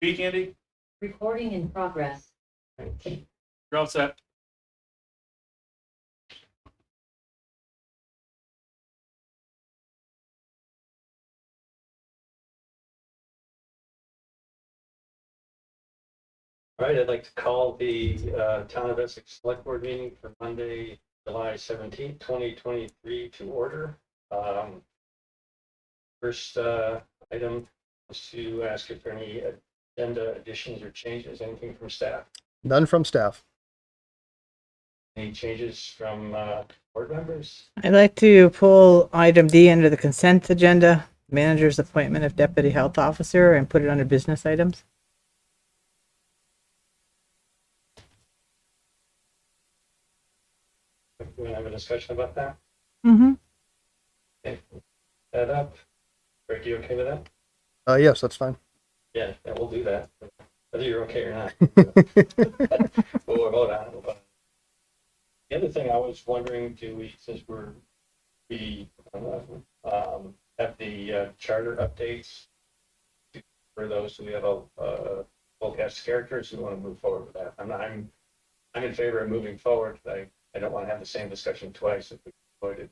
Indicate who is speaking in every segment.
Speaker 1: Speak, Andy.
Speaker 2: Recording in progress.
Speaker 1: You're all set.
Speaker 3: All right, I'd like to call the Town of Essex Selectboard meeting for Monday, July 17th, 2023 to order. First item is to ask if there are any agenda additions or changes, anything from staff?
Speaker 4: None from staff.
Speaker 3: Any changes from board members?
Speaker 5: I'd like to pull item D under the consent agenda, manager's appointment of deputy health officer, and put it under business items.
Speaker 3: We want to have a discussion about that?
Speaker 5: Mm-hmm.
Speaker 3: Okay, that up. Rick, you okay with that?
Speaker 4: Yes, that's fine.
Speaker 3: Yeah, we'll do that, whether you're okay or not. We'll vote on it. The other thing I was wondering, do we, since we have the charter updates for those, do we have a full cast of characters? We want to move forward with that. I'm in favor of moving forward. I don't want to have the same discussion twice if we avoid it.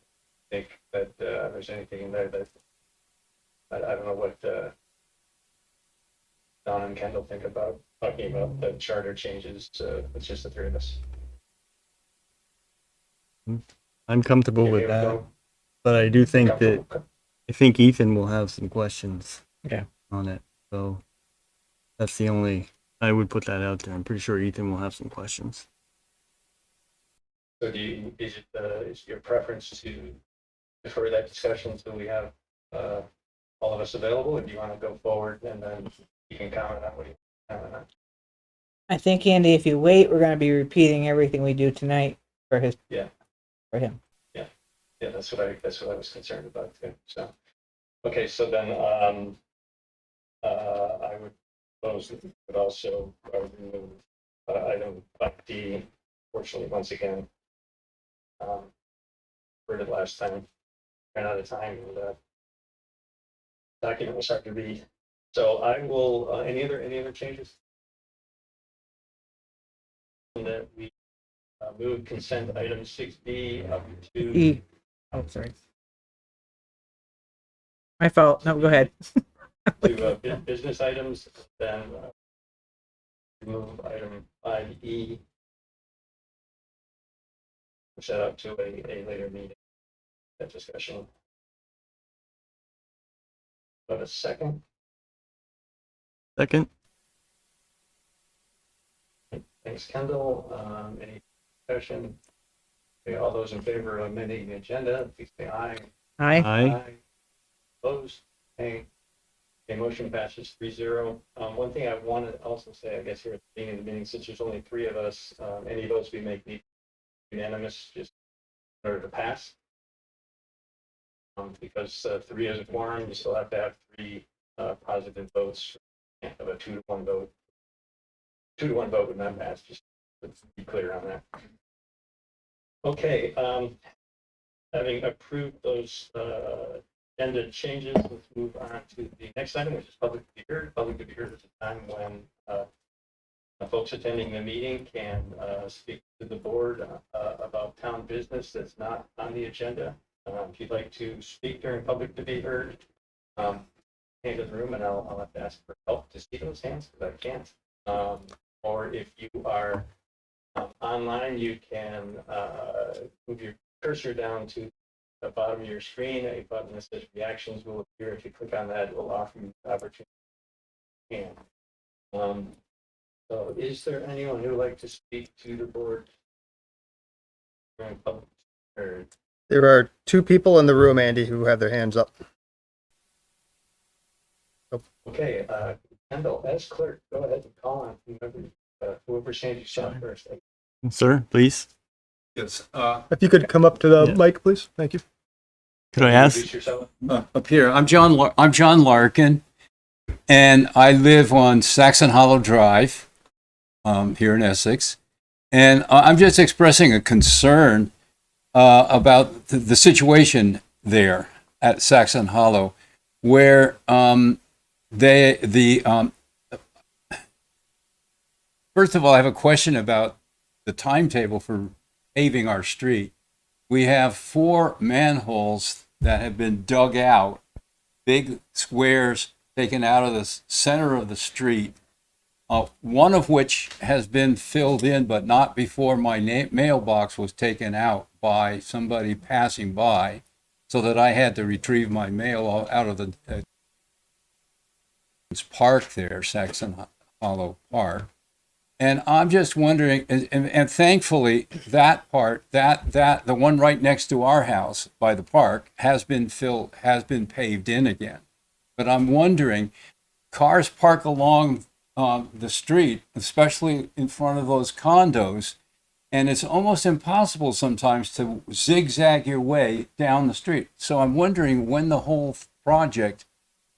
Speaker 3: I think that there's anything in there that I don't know what Don and Kendall think about talking about the charter changes. It's just the three of us.
Speaker 6: I'm comfortable with that, but I do think that I think Ethan will have some questions on it. So that's the only, I would put that out there. I'm pretty sure Ethan will have some questions.
Speaker 3: So is your preference to defer that discussion until we have all of us available, or do you want to go forward and then you can comment on what you comment on?
Speaker 5: I think, Andy, if you wait, we're going to be repeating everything we do tonight for his.
Speaker 3: Yeah.
Speaker 5: For him.
Speaker 3: Yeah, that's what I was concerned about too. So, okay, so then I would propose that we would also remove item 5D. Fortunately, once again, heard it last time, ran out of time, and the document was hard to read. So I will. Any other changes? And that we move consent item 6B up to
Speaker 5: E. Oh, sorry. My fault. No, go ahead.
Speaker 3: to business items, then remove item 5E. Set up to a later meeting, that discussion. But a second,
Speaker 6: Second,
Speaker 3: thanks Kendall. Any discussion? Okay, all those in favor of amending the agenda, please say aye.
Speaker 5: Hi.
Speaker 6: aye.
Speaker 3: Opposed? Okay. Okay, motion passes 3-0. One thing I want to also say, I guess here at the beginning of the meeting, since there's only three of us, any votes we make need unanimous just in order to pass. Because 3 is a quorum, you still have to have 3 positive votes. You can't have a 2-to-1 vote. 2-to-1 vote would not pass, just to be clear on that. Okay, having approved those agenda changes, let's move on to the next item, which is public to be heard. Public to be heard at the time when folks attending the meeting can speak to the board about town business that's not on the agenda. If you'd like to speak during public to be heard, hand to the room and I'll have to ask for help to see those hands because I can't. Or if you are online, you can move your cursor down to the bottom of your screen. A button that says reactions will appear. If you click on that, it will offer you the opportunity to hand. So is there anyone who would like to speak to the board during public heard?
Speaker 4: There are 2 people in the room, Andy, who have their hands up.
Speaker 3: Okay, Kendall, as clerk, go ahead and call on whoever's hand you saw first.
Speaker 6: Sir, please.
Speaker 1: Yes.
Speaker 4: If you could come up to the
Speaker 6: Yeah.
Speaker 4: mic, please. Thank you.
Speaker 6: Could I ask?
Speaker 3: Introduce yourself.
Speaker 7: Up here. I'm John Larkin, and I live on Saxon Hollow Drive here in Essex. And I'm just expressing a concern about the situation there at Saxon Hollow, where first of all, I have a question about the timetable for paving our street. We have 4 manholes that have been dug out, big squares taken out of the center of the street. One of which has been filled in, but not before my mailbox was taken out by somebody passing by, so that I had to retrieve my mail out of the park there, Saxon Hollow Park. And I'm just wondering, and thankfully that part, the one right next to our house by the park has been paved in again. But I'm wondering, cars park along the street, especially in front of those condos, and it's almost impossible sometimes to zigzag your way down the street. So I'm wondering when the whole project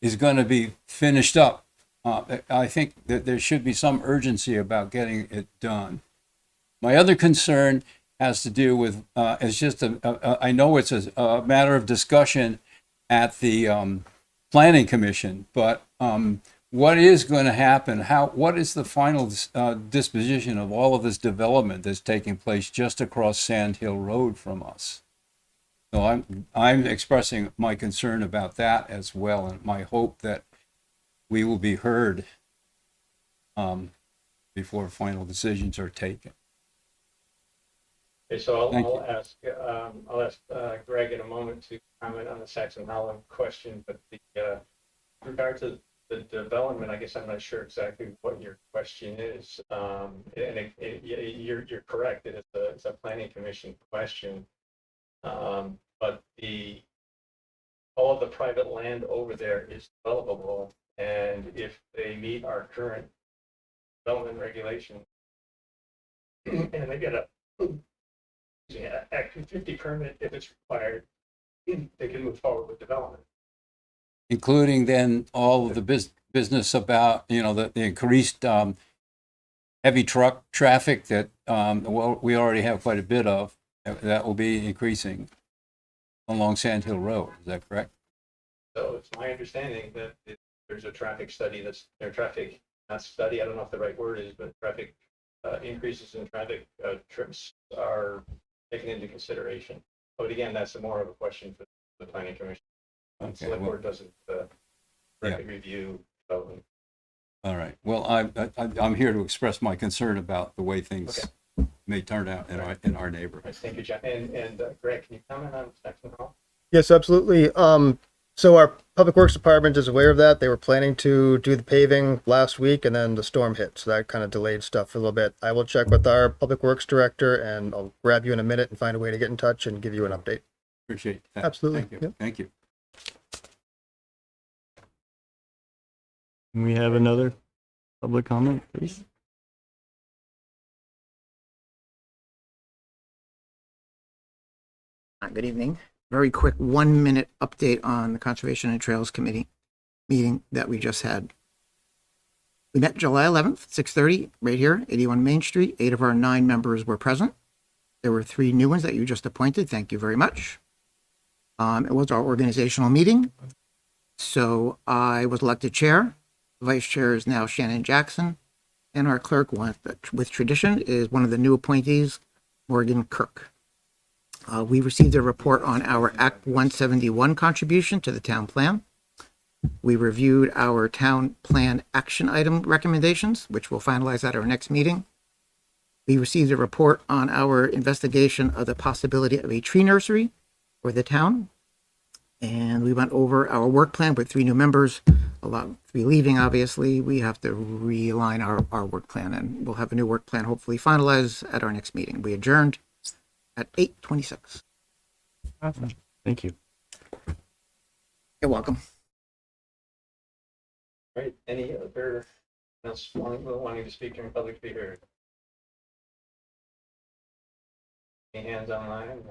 Speaker 7: is going to be finished up. I think that there should be some urgency about getting it done. My other concern has to do with, it's just I know it's a matter of discussion at the Planning Commission, but what is going to happen? What is the final disposition of all of this development that's taking place just across Sand Hill Road from us? So I'm expressing my concern about that as well, and my hope that we will be heard before final decisions are taken.
Speaker 3: Okay, so
Speaker 7: Thank
Speaker 3: I'll ask Greg in a moment to comment on the Saxon Hollow question, but with regard to the development, I guess I'm not sure exactly what your question is. And you're correct, it's a planning commission question. But all of the private land over there is developable, and if they meet our current development regulations, and they get a Act 250 permit if it's required, they can move forward with development.
Speaker 7: Including then all of the business about, the increased heavy truck traffic that, we already have quite a bit of, that will be increasing along Sand Hill Road. Is that correct?
Speaker 3: So it's my understanding that there's a traffic study not study, I don't know if the right word is, but traffic increases in traffic trips are taken into consideration. But again, that's more of a question for the Planning Commission.
Speaker 7: Okay.
Speaker 3: Select Board doesn't directly review development.
Speaker 7: All right. Well, I'm here to express my concern about the way things may turn out in our neighborhood.
Speaker 3: Thank you, John. And Greg, can you comment on Saxon Hall?
Speaker 4: Yes, absolutely. So our Public Works Department is aware of that. They were planning to do the paving last week, and then the storm hit, so that kind of delayed stuff a little bit. I will check with our Public Works Director, and I'll grab you in a minute and find a way to get in touch and give you an update.
Speaker 7: Appreciate that.
Speaker 4: Absolutely.
Speaker 7: Thank you.
Speaker 4: Yep.
Speaker 7: Thank you.
Speaker 6: Can we have another public comment, please?
Speaker 8: Good evening. Very quick 1-minute update on the Conservation and Trails Committee meeting that we just had. We met July 11th, 6:30, right here, 81 Main Street. 8 of our 9 members were present. There were 3 new ones that you just appointed. Thank you very much. It was our organizational meeting. So I was elected chair. The vice chair is now Shannon Jackson. And our clerk, with tradition, is one of the new appointees, Morgan Kirk. We received a report on our Act 171 contribution to the town plan. We reviewed our town plan action item recommendations, which we'll finalize at our next meeting. We received a report on our investigation of the possibility of a tree nursery for the town. And we went over our work plan with 3 new members, 3 leaving, obviously. We have to realign our work plan, and we'll have a new work plan hopefully finalized at our next meeting. We adjourned at 8:26.
Speaker 6: Awesome. Thank you.
Speaker 8: You're welcome.
Speaker 3: All right, any other else wanting to speak during public to be heard? Any hands online?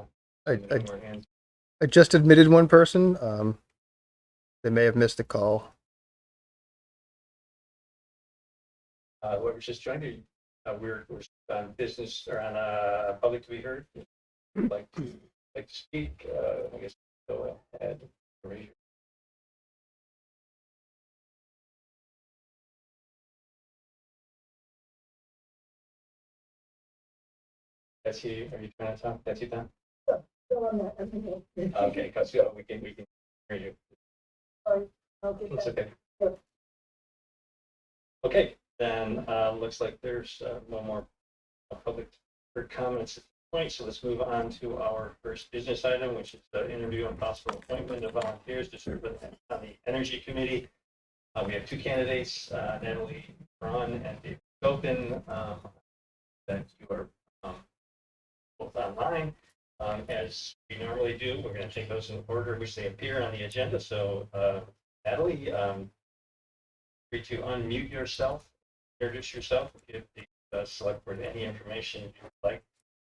Speaker 3: Any more hands?
Speaker 4: I just admitted one person. They may have missed a call.
Speaker 3: Whoever's just joined you, we're on business or on public to be heard. Like to speak, I guess go ahead. Raise your Betsy, are you trying to talk? Betsy, done? Okay, because we can hear you. It's okay. Okay, then looks like there's no more public comments at this point, so let's move on to our first business item, which is the interview and possible appointment of volunteers to serve on the Energy Committee. We have two candidates, Natalie Braun and David Gopin, that you are both online. As we normally do, we're going to take those in order which they appear on the agenda. So Natalie, free to unmute yourself, introduce yourself, give the select board any information you'd like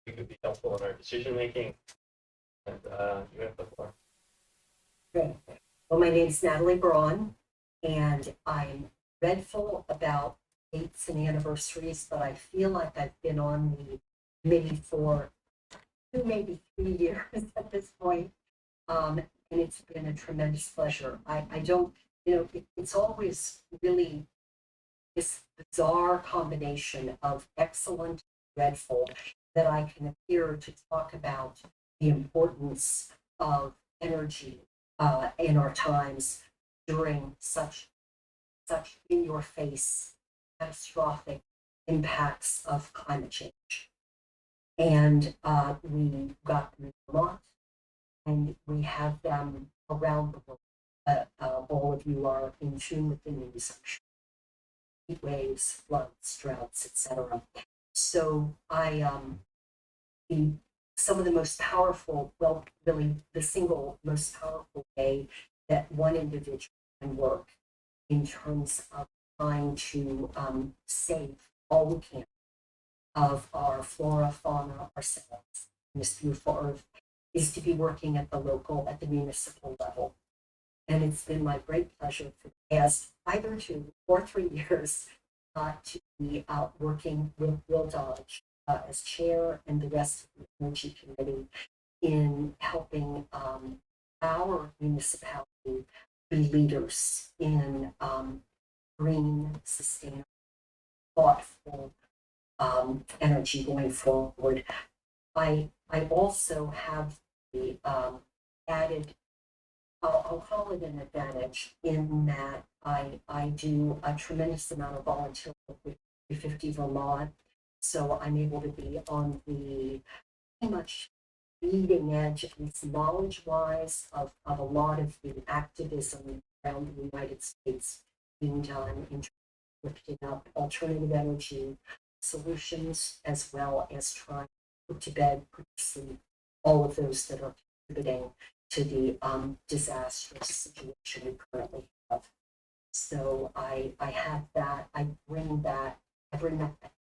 Speaker 3: it could be helpful in our decision making. And you have the floor.
Speaker 2: Good. Well, my name is Natalie Braun, and I'm dreadful about dates and anniversaries, but I feel like I've been on the committee for 2, maybe 3 years at this point. And it's been a tremendous pleasure. I don't, it's always really this bizarre combination of excellent and dreadful that I can appear to talk about the importance of energy in our times during such in your face catastrophic impacts of climate change. And we got them in Vermont, and we have them around the world. All of you are in tune with the news, I'm sure. Heat waves, floods, droughts, etc. So some of the most powerful, well, really the single most powerful way that one individual can work in terms of trying to save all we can of our flora, fauna, ourselves, and this beautiful earth, is to be working at the municipal level. And it's been my great pleasure for the past either 2 or 3 years to be working with Will Dodge as chair and the rest of the Energy Committee in helping our municipality be leaders in green, sustainable, thoughtful energy going forward. I also have the added, I'll call it an advantage, in that I do a tremendous amount of volunteer work with 350 Vermont. So I'm able to be on the pretty much leading edge, at least knowledge-wise, of a lot of the activism around the United States being done in lifting up alternative energy solutions, as well as trying to put to bed, put to sleep all of those that are contributing to the disastrous situation we currently have. So I have that, I bring that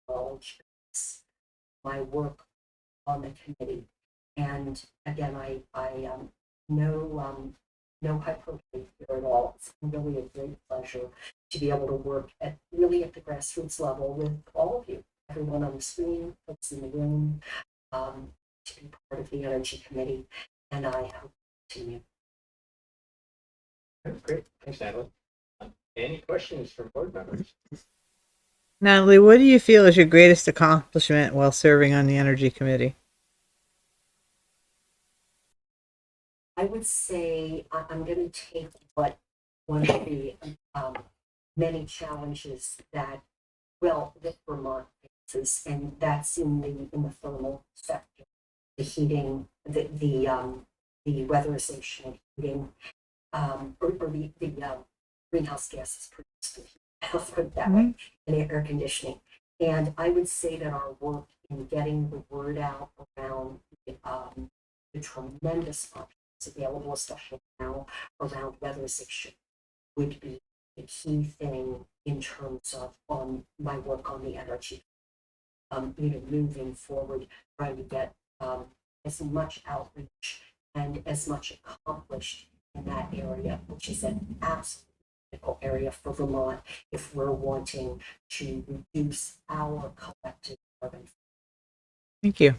Speaker 2: knowledge, my work on the committee. And again, I no hyperbole here at all. It's really a great pleasure to be able to work at the grassroots level with all of you, everyone on the screen, folks in the room, to be part of the Energy Committee, and I hope to continue.
Speaker 3: Great, thanks, Natalie. Any questions from board members?
Speaker 5: Natalie, what do you feel is your greatest accomplishment while serving on the Energy Committee?
Speaker 2: I would say I'm going to take what one of the many challenges that Vermont faces, and that's in the thermal sector, the heating, the weatherization of heating, or the greenhouse gases produced. I'll put it that way, and air conditioning. And I would say that our work in getting the word out around the tremendous options available, especially now around weatherization, would be the key thing in terms of my work on the energy. Moving forward, trying to get as much outreach and as much accomplished in that area, which is an absolute critical area for Vermont if we're wanting to reduce our collective carbon.
Speaker 5: Thank you.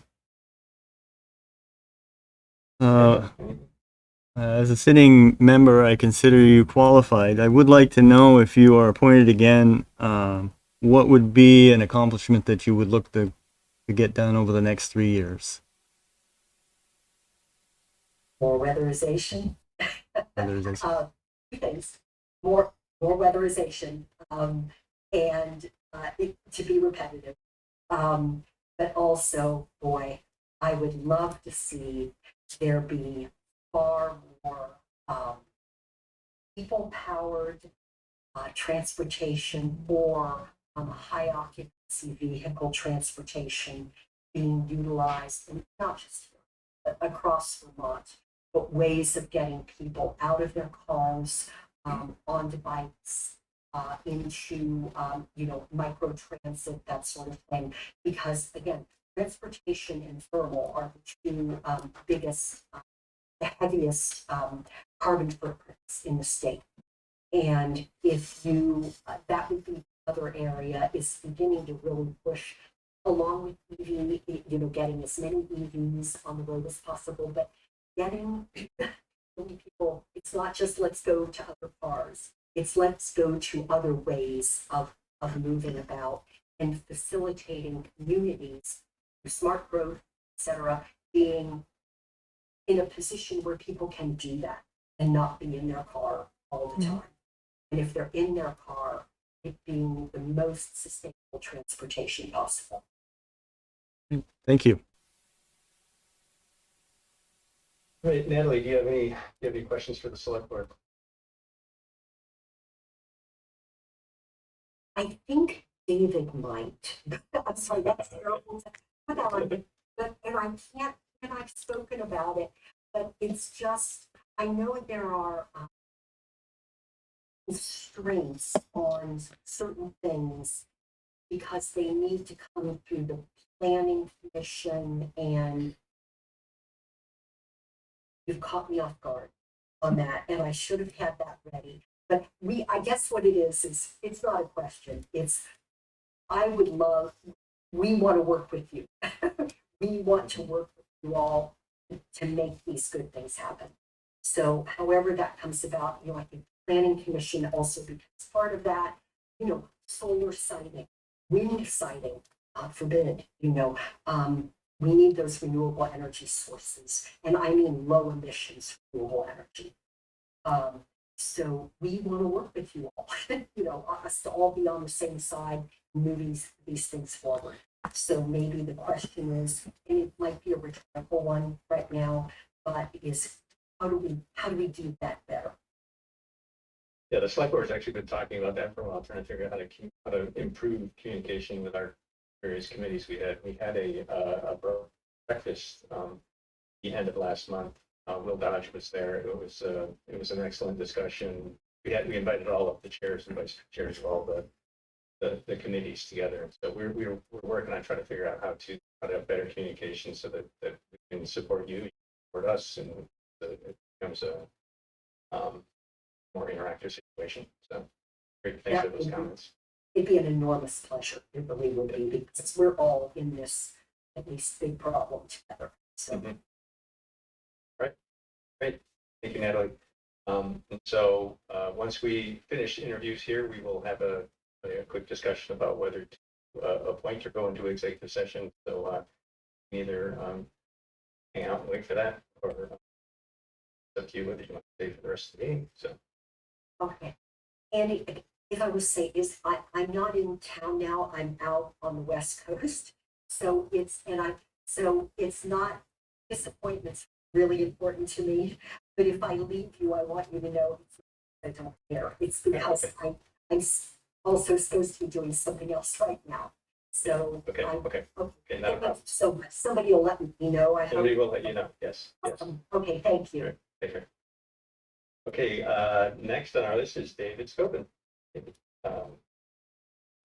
Speaker 6: As a sitting member, I consider you qualified. I would like to know, if you are appointed again, what would be an accomplishment that you would look to to get done over the next 3 years?
Speaker 2: More weatherization.
Speaker 6: Weatherization.
Speaker 2: Two things. More weatherization, and to be repetitive. But also, boy, I would love to see there be far more people-powered transportation or high occupancy vehicle transportation being utilized, and not just here, but across Vermont, but ways of getting people out of their cars, onto bikes, into, micro transit, that sort of thing. Because again, transportation and thermal are the two biggest, the heaviest carbon footprints in the state. And if you, that would be another area is beginning to really push along with EV, getting as many EVs on the road as possible, but getting people, it's not just let's go to other cars, it's let's go to other ways of moving about and facilitating communities through smart growth, etc., being in a position where people can do that and not be in their car all the time. And if they're in their car, it being the most sustainable transportation possible.
Speaker 6: Thank you.
Speaker 3: Right, Natalie, do you have any questions for the select board?
Speaker 2: I think David might. I'm sorry, that's terrible to put on, but and I can't, and I've spoken about it, but it's just, I know there are constraints on certain things because they need to come through the planning commission, and you've caught me off guard on that, and I should have had that ready. But I guess what it is it's not a question. It's, I would love, we want to work with you. We want to work with you all to make these good things happen. So however that comes about, I think the planning commission also becomes part of that, solar siting, wind siting, God forbid, we need those renewable energy sources. And I mean low emissions renewable energy. So we want to work with you all, us to all be on the same side, moving these things forward. So maybe the question is, and it might be a rhetorical one right now, but is how do we do that better?
Speaker 3: Yeah, the select board's actually been talking about that for a while, trying to figure out how to improve communication with our various committees. We had a breakfast the end of last month. Will Dodge was there. It was an excellent discussion. We invited all of the chairs and vice chairs of all the committees together. So we're working on trying to figure out how to have better communication so that we can support you, support us, and it becomes a more interactive situation. So great, thanks for those comments.
Speaker 2: It'd be an enormous pleasure. It really would be, because we're all in this at least big problem together. So.
Speaker 3: Right. Great. Thank you, Natalie. So once we finish interviews here, we will have a quick discussion about whether to appoint or go into executive session. So either hang out and wait for that, or it's up to you whether you want to stay for the rest of the meeting. So.
Speaker 2: Okay. Andy, if I was say I'm not in town now, I'm out on the West Coast. So it's not, disappointments really important to me. But if I leave you, I want you to know I don't care. It's because I'm also supposed to be doing something else right now. So
Speaker 3: Okay. Not a problem.
Speaker 2: So somebody will let me know. I
Speaker 3: Somebody
Speaker 2: hope.
Speaker 3: will let you know. Yes.
Speaker 2: Okay, thank you.
Speaker 3: Take care. Okay, next on our list is David Scobin.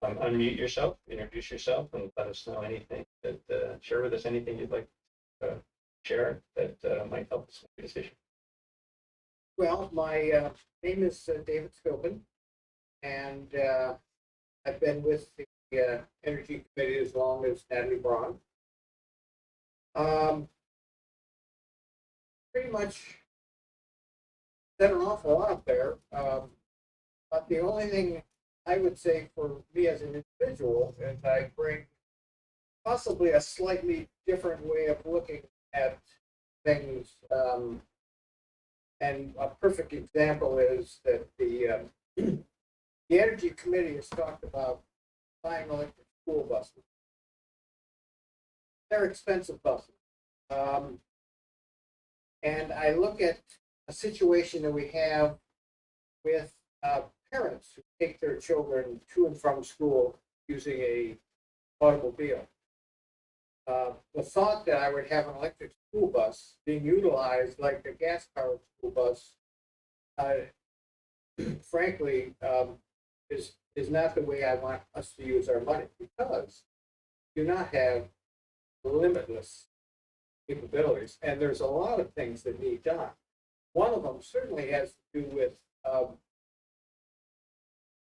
Speaker 3: Unmute yourself, introduce yourself, and let us know anything share with us anything you'd like to share that might help us make a decision.
Speaker 9: Well, my name is David Scobin, and I've been with the Energy Committee as long as Natalie Braun. Pretty much said an awful lot there, but the only thing I would say for me as an individual is I bring possibly a slightly different way of looking at things. And a perfect example is that the Energy Committee has talked about buying electric school buses. They're expensive buses. And I look at a situation that we have with parents who take their children to and from school using a automobile. The thought that I would have an electric school bus being utilized like a gas-powered school bus, frankly, is not the way I want us to use our money, because we do not have limitless capabilities, and there's a lot of things that need done. One of them certainly has to do with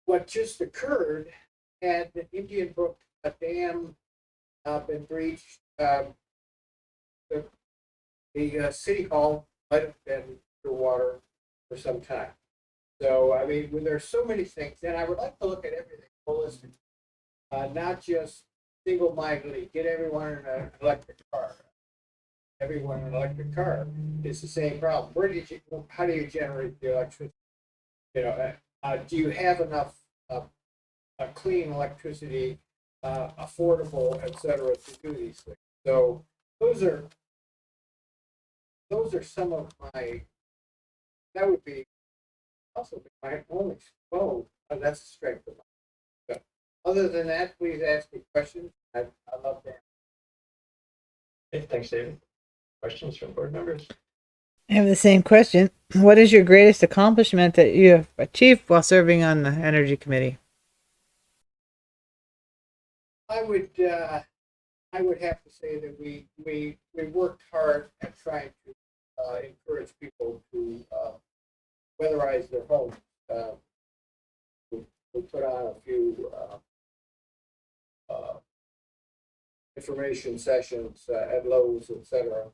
Speaker 9: what just occurred. Had the Indian Brook, a dam, been breached, the city hall might have been underwater for some time. So, I mean, when there's so many things, and I would like to look at everything holistically, not just single-mindedly get everyone in an electric car. Everyone in an electric car is the same problem. How do you generate the electricity? You know, do you have enough clean electricity, affordable, et cetera, to do these things? So those are some of that would be also my only, that's the strength of mine. So other than that, please ask me questions. I love that.
Speaker 3: Okay, thanks, David. Questions from board members?
Speaker 5: I have the same question. What is your greatest accomplishment that you have achieved while serving on the Energy Committee?
Speaker 9: I would have to say that we worked hard at trying to encourage people to weatherize their homes. We put on a few information sessions at Lowe's, etc.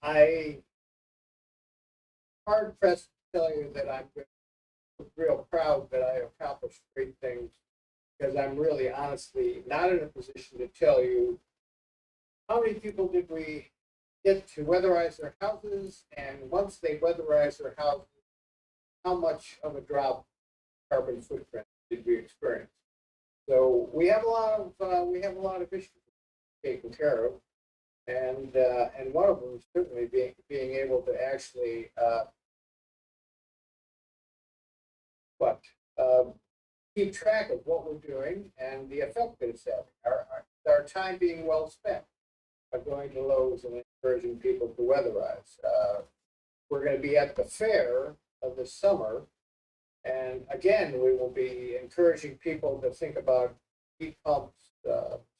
Speaker 9: I hard pressed to tell you that I'm real proud that I accomplished great things, because I'm really honestly not in a position to tell you how many people did we get to weatherize their houses, and once they weatherize their houses, how much of a drop carbon footprint did we experience? So we have a lot of issues taken care of, and one of them is certainly being able to actually keep track of what we're doing and the effect that it's having. Our time being well spent by going to Lowe's and encouraging people to weatherize. We're going to be at the fair of this summer, and again, we will be encouraging people to think about heat pumps,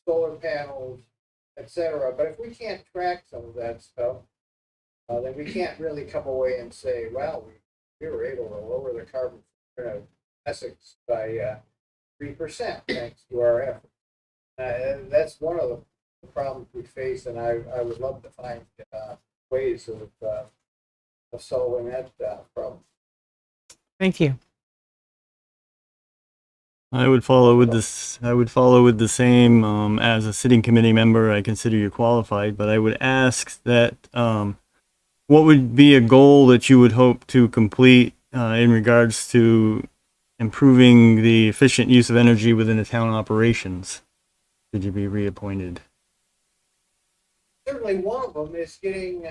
Speaker 9: solar panels, etc. But if we can't track some of that stuff, then we can't really come away and say, well, we were able to lower the carbon footprint of Essex by 3% thanks to our effort. That's one of the problems we face, and I would love to find ways of solving that problem.
Speaker 5: Thank you.
Speaker 6: I would follow with this. I would follow with the same. As a sitting committee member, I consider you qualified, but I would ask that what would be a goal that you would hope to complete in regards to improving the efficient use of energy within the town operations? Should you be reappointed?
Speaker 9: Certainly, one of them is getting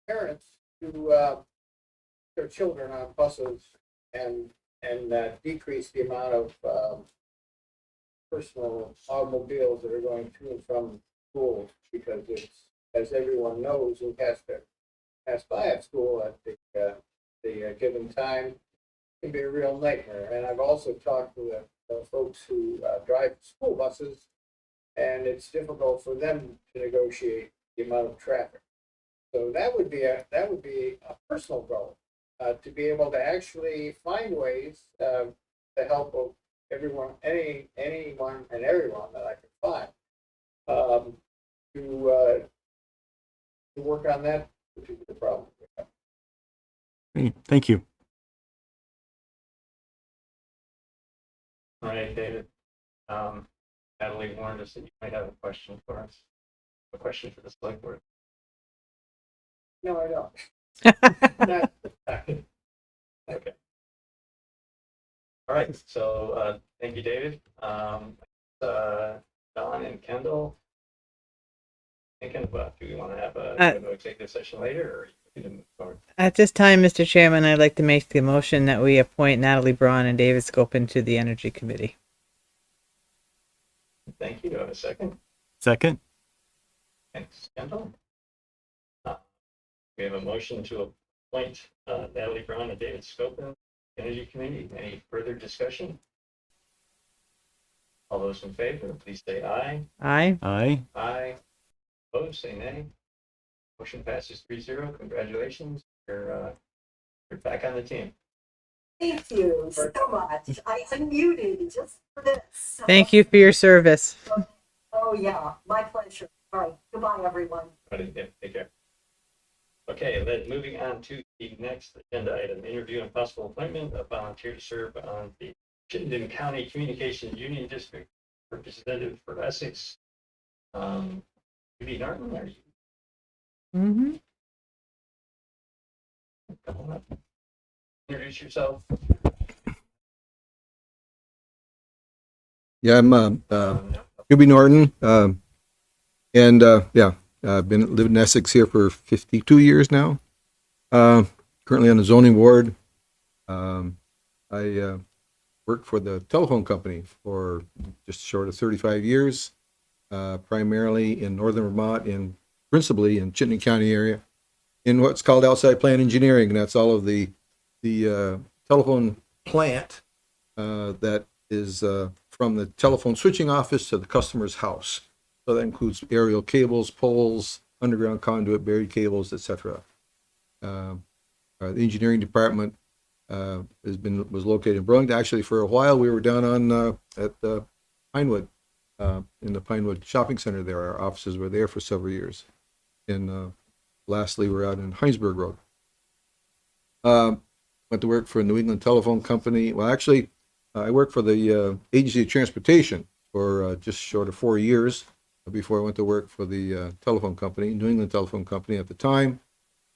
Speaker 9: parents to their children on buses and decrease the amount of personal automobiles that are going to and from schools, because it's, as everyone knows who has to pass by at school at the given time, can be a real nightmare. And I've also talked to the folks who drive school buses, and it's difficult for them to negotiate the amount of traffic. So that would be a personal goal, to be able to actually find ways to help everyone, anyone and everyone that I can find, to work on that particular problem.
Speaker 6: Great. Thank you.
Speaker 3: All right, David. Natalie warned us that you might have a question for us. A question for the select board.
Speaker 9: No, I don't. Not-
Speaker 3: Okay. All right, so, thank you, David. Don and Kendall. Thinking about, do we want to have a executive session later, or you can move forward?
Speaker 5: At this time, Mr. Chairman, I'd like to make the motion that we appoint Natalie Braun and David Scopin to the Energy Committee.
Speaker 3: Thank you. Do I have a second?
Speaker 6: Second?
Speaker 3: Thanks, Kendall. We have a motion to appoint Natalie Brown and David Scopin, Energy Committee. Any further discussion? All those in favor, please say aye.
Speaker 5: Aye.
Speaker 6: Aye.
Speaker 3: Aye. Opposed, say nay. Motion passes 3-0. Congratulations. You're back on the team.
Speaker 2: Thank you so much. I unmuted just for this.
Speaker 5: Thank you for your service.
Speaker 2: Oh, yeah, my pleasure. All right, goodbye, everyone.
Speaker 3: Ready? Yeah, take care. Okay, then moving on to the next agenda item, interview and possible appointment of volunteer to serve on the Chittenden County Communications Union District representative for Essex. Judy Norton, are you
Speaker 5: Mm-hmm.
Speaker 3: coming up? Introduce yourself.
Speaker 10: Yeah, I'm Hubie Norton, and I've been living in Essex here for 52 years now. Currently on the zoning board. I worked for the telephone company for just short of 35 years, primarily in northern Vermont, and principally in Chittenden County area, in what's called outside plant engineering, and that's all of the telephone plant that is from the telephone switching office to the customer's house. So that includes aerial cables, poles, underground conduit, buried cables, etc. The engineering department was located in Burlington. Actually, for a while, we were down on at Pinewood, in the Pinewood Shopping Center there. Our offices were there for several years. And lastly, we're out in Heinsberg Road. Went to work for a New England Telephone Company. Well, actually, I worked for the Agency of Transportation for just short of 4 years before I went to work for the telephone company, New England Telephone Company at the time.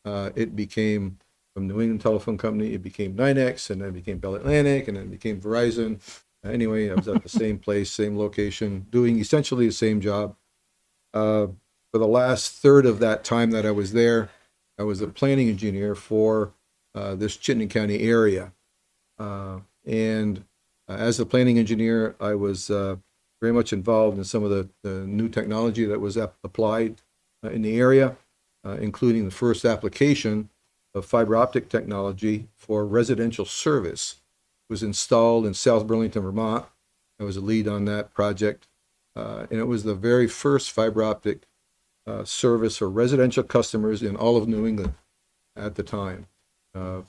Speaker 10: It became, from New England Telephone Company, it became NYNEX, and then it became Bell Atlantic, and then it became Verizon. Anyway, I was at the same place, same location, doing essentially the same job. For the last third of that time that I was there, I was a planning engineer for this Chittenden County area. And as a planning engineer, I was very much involved in some of the new technology that was applied in the area, including the first application of fiber optic technology for residential service. It was installed in South Burlington, Vermont. I was a lead on that project. And it was the very first fiber optic service for residential customers in all of New England at the time.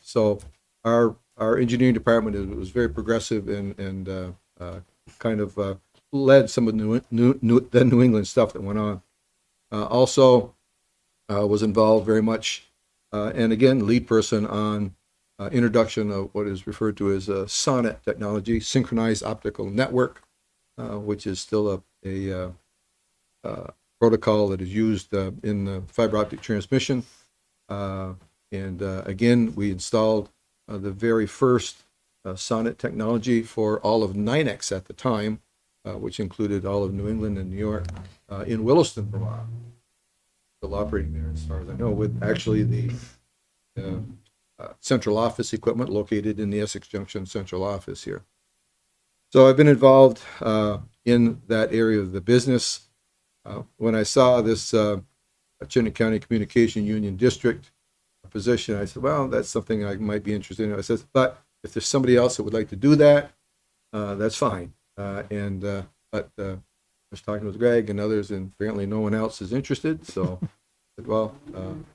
Speaker 10: So our engineering department was very progressive and kind of led some of the New England stuff that went on. Also was involved very much, and again, lead person on introduction of what is referred to as SONET technology, synchronized optical network, which is still a protocol that is used in fiber optic transmission. And again, we installed the very first SONET technology for all of NYNEX at the time, which included all of New England and New York, in Williston, Vermont. Still operating there, as far as I know, with actually the central office equipment located in the Essex Junction central office here. So I've been involved in that area of the business. When I saw this Chittenden County Communication Union District position, I said, well, that's something I might be interested in. I said, but if there's somebody else that would like to do that, that's fine. But I was talking with Greg and others, and apparently no one else is interested. So I said, well,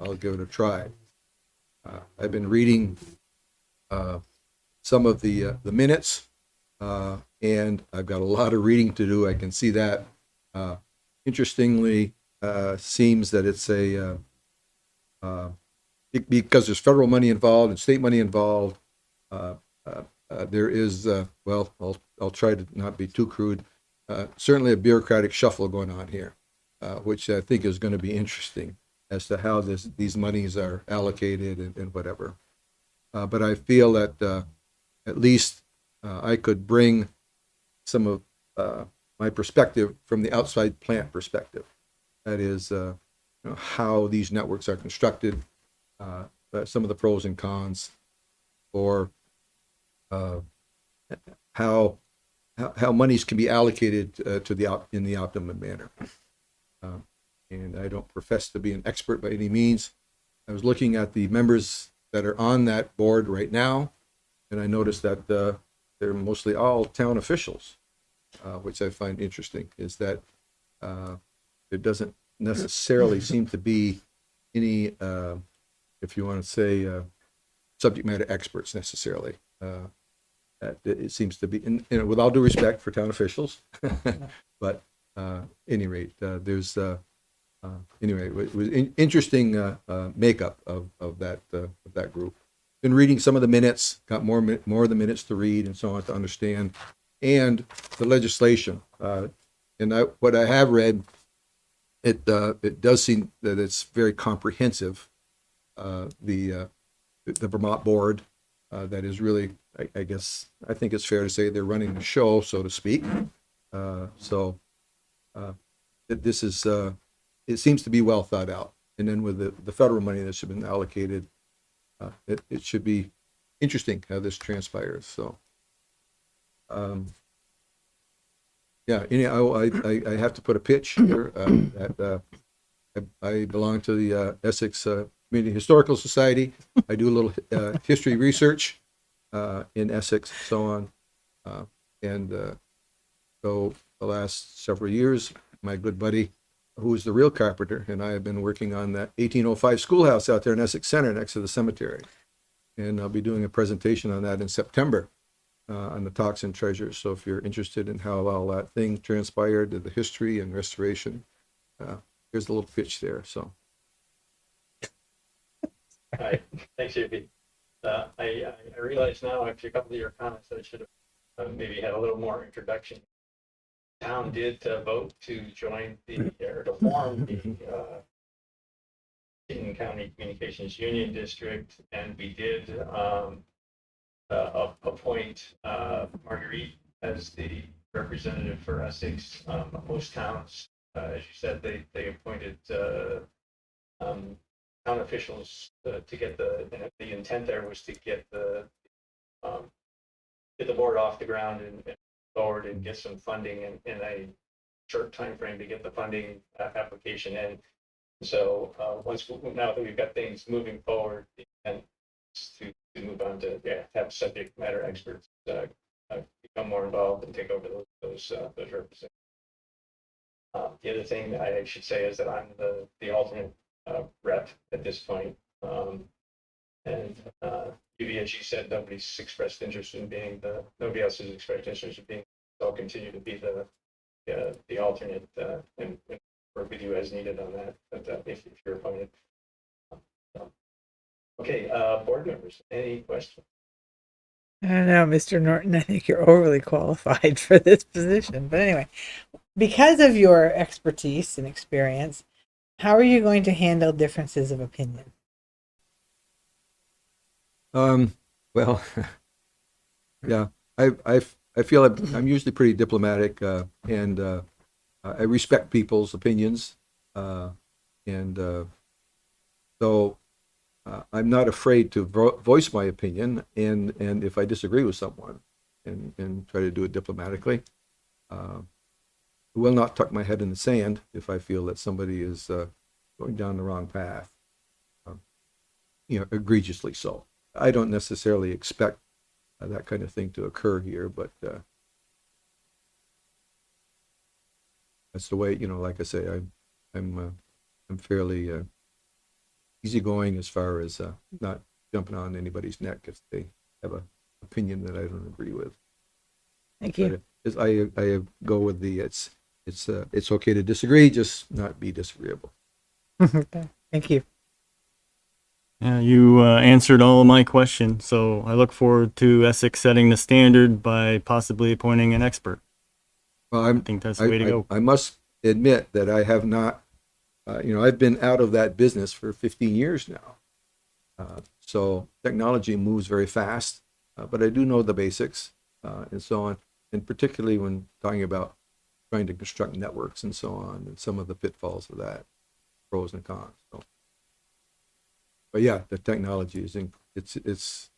Speaker 10: I'll give it a try. I've been reading some of the minutes, and I've got a lot of reading to do. I can see that. Interestingly, seems that it's because there's federal money involved and state money involved. There is, well, I'll try to not be too crude. certainly a bureaucratic shuffle going on here, which I think is going to be interesting as to how these monies are allocated and whatever. But I feel that at least I could bring some of my perspective from the outside plant perspective. That is, how these networks are constructed, some of the pros and cons, or how monies can be allocated in the optimum manner. And I don't profess to be an expert by any means. I was looking at the members that are on that board right now, and I noticed that they're mostly all town officials, which I find interesting, is that there doesn't necessarily seem to be any, if you want to say, subject matter experts necessarily. It seems to be, and with all due respect for town officials, but any rate, there's anyway, it was interesting makeup of that group. Been reading some of the minutes, got more of the minutes to read and so on to understand, and the legislation. And what I have read, it does seem that it's very comprehensive. The Vermont board that is really, I guess, I think it's fair to say they're running the show, so to speak. This is, it seems to be well thought out. And then with the federal money that's been allocated, it should be interesting how this transpires. So, yeah, I have to put a pitch here that I belong to the Essex Community Historical Society. I do a little history research in Essex, so on. So the last several years, my good buddy, who is the real carpenter, and I have been working on that 1805 schoolhouse out there in Essex Center next to the cemetery. And I'll be doing a presentation on that in September on the Talks and Treasures. So if you're interested in how all that thing transpired, the history and restoration, here's a little pitch there. So.
Speaker 3: Hi, thanks, JP. I realize now after a couple of your comments that I should have maybe had a little more introduction. Town did vote to join or to form the Eaton County Communications Union District, and we did appoint Marguerite as the representative for Essex. Most towns, as you said, they appointed town officials to get the intent there was to get the board off the ground and forward and get some funding in a short time frame to get the funding application in. So now that we've got things moving forward, the intent is to move on to have subject matter experts become more involved and take over those representatives. The other thing I should say is that I'm the alternate rep at this point, and Judy, as you said, nobody's expressed interest in being nobody else has expressed interest in being. So I'll continue to be the alternate and work with you as needed on that. But if you're appointed, okay. Board members, any questions?
Speaker 5: I don't know, Mr. Norton, I think you're overly qualified for this position. But anyway, because of your expertise and experience, how are you going to handle differences of opinion?
Speaker 10: Well, yeah, I feel I'm usually pretty diplomatic, and I respect people's opinions, and so I'm not afraid to voice my opinion, and if I disagree with someone, and try to do it diplomatically. I will not tuck my head in the sand if I feel that somebody is going down the wrong path, egregiously so. I don't necessarily expect that kind of thing to occur here, but that's the way, like I say, I'm fairly easygoing as far as not jumping on anybody's neck if they have an opinion that I don't agree with.
Speaker 5: Thank you.
Speaker 10: But I go with it's okay to disagree, just not be disagreeable.
Speaker 5: Thank you.
Speaker 6: Yeah, you answered all of my questions, so I look forward to Essex setting the standard by possibly appointing an expert.
Speaker 10: Well,
Speaker 6: I think that's the way to go.
Speaker 10: I must admit that I have not, I've been out of that business for 15 years now. So technology moves very fast, but I do know the basics and so on, and particularly when talking about trying to construct networks and so on, and some of the pitfalls of that, pros and cons. So, but yeah, the technology it's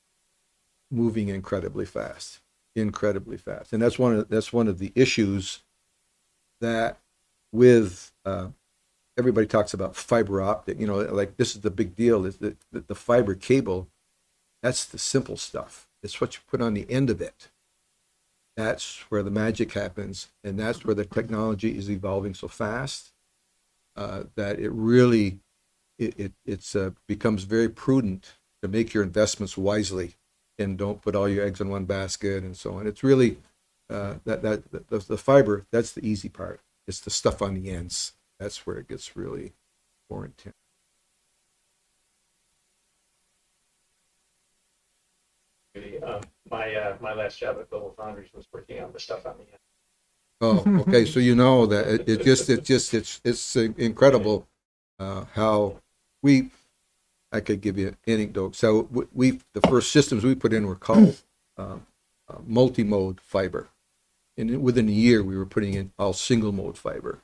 Speaker 10: moving incredibly fast, and that's one of the issues that with everybody talks about fiber optic, like this is the big deal, is that the fiber cable, that's the simple stuff. It's what you put on the end of it. That's where the magic happens, and that's where the technology is evolving so fast that it really becomes very prudent to make your investments wisely and don't put all your eggs in one basket and so on. It's really the fiber, that's the easy part. It's the stuff on the ends. That's where it gets really more intense.
Speaker 3: My last job at Global Foundries was working on the stuff on the end.
Speaker 10: Oh, okay. So you know that it's incredible how I could give you an anecdote. So the first systems we put in were called multi-mode fiber, and within a year we were putting in all single mode fiber.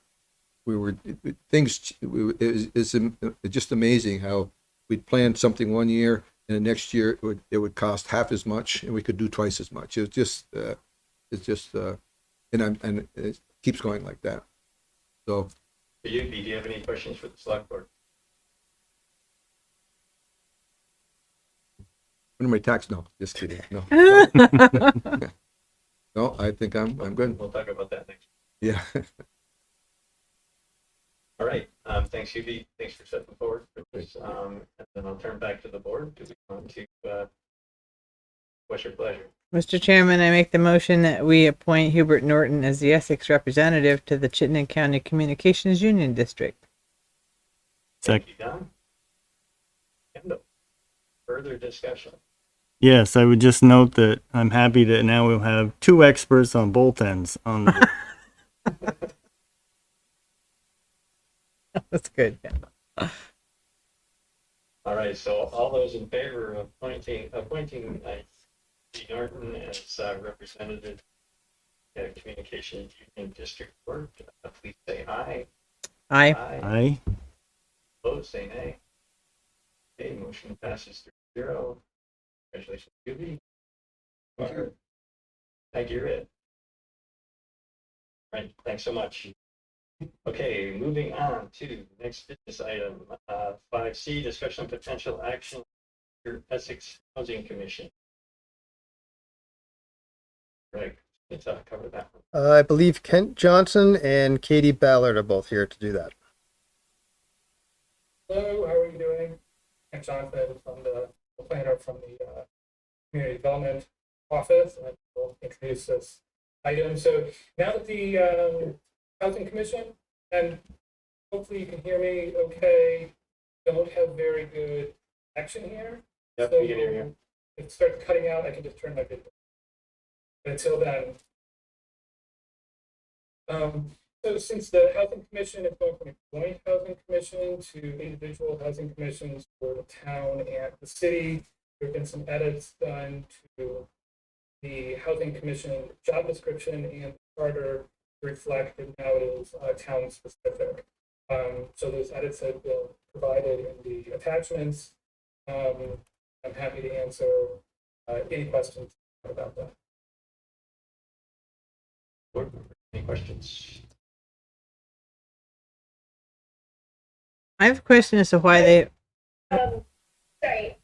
Speaker 10: It's just amazing how we'd plan something one year and the next year it would cost half as much and we could do twice as much. It's just and it keeps going like that. So,
Speaker 3: Do you have any questions for the select board?
Speaker 10: when are my tax? No, just kidding. No, no, I think I'm good.
Speaker 3: We'll talk about that next.
Speaker 10: Yeah.
Speaker 3: All right. Thanks, Hubie. Thanks for stepping forward for this. And then I'll turn back to the board. Do we want to? What's your pleasure?
Speaker 5: Mr. Chairman, I make the motion that we appoint Hubert Norton as the Essex representative to the Chittenden County Communications Union District.
Speaker 3: Thank you, Don. Kendall. Further discussion.
Speaker 6: Yes, I would just note that I'm happy that now we'll have two experts on both ends on the
Speaker 5: That's good. Yeah.
Speaker 3: All right. So all those in favor of appointing G. Norton as representative at Communications Union District Board, please say aye.
Speaker 5: Aye.
Speaker 6: Aye.
Speaker 3: Opposed, say nay. Okay, motion passes 3-0. Congratulations, Hubie. Thank you, Red. All right, thanks so much. Okay, moving on to the next business item, 5C, discussion of potential action for Essex Housing Commission. Greg, let's cover that one.
Speaker 4: I believe Kent Johnson and Katie Ballard are both here to do that.
Speaker 11: Hello, how are you doing? I'm Jonathan from the planner from the Community Development Office, and I'll introduce this item. So now that the Housing Commission, and hopefully you can hear me okay, don't have very good action here.
Speaker 3: Yep,
Speaker 11: so
Speaker 3: we can hear you.
Speaker 11: If it starts cutting out, I can just turn my video. But until then, so since the Housing Commission is going from a joint Housing Commission to individual Housing Commissions for the town and the city, there have been some edits done to the Housing Commission job description and charter to reflect that now it is town specific. So those edits have been provided in the attachments. I'm happy to answer any questions about that.
Speaker 3: Any questions?
Speaker 5: I have a question as to why they.
Speaker 2: Sorry.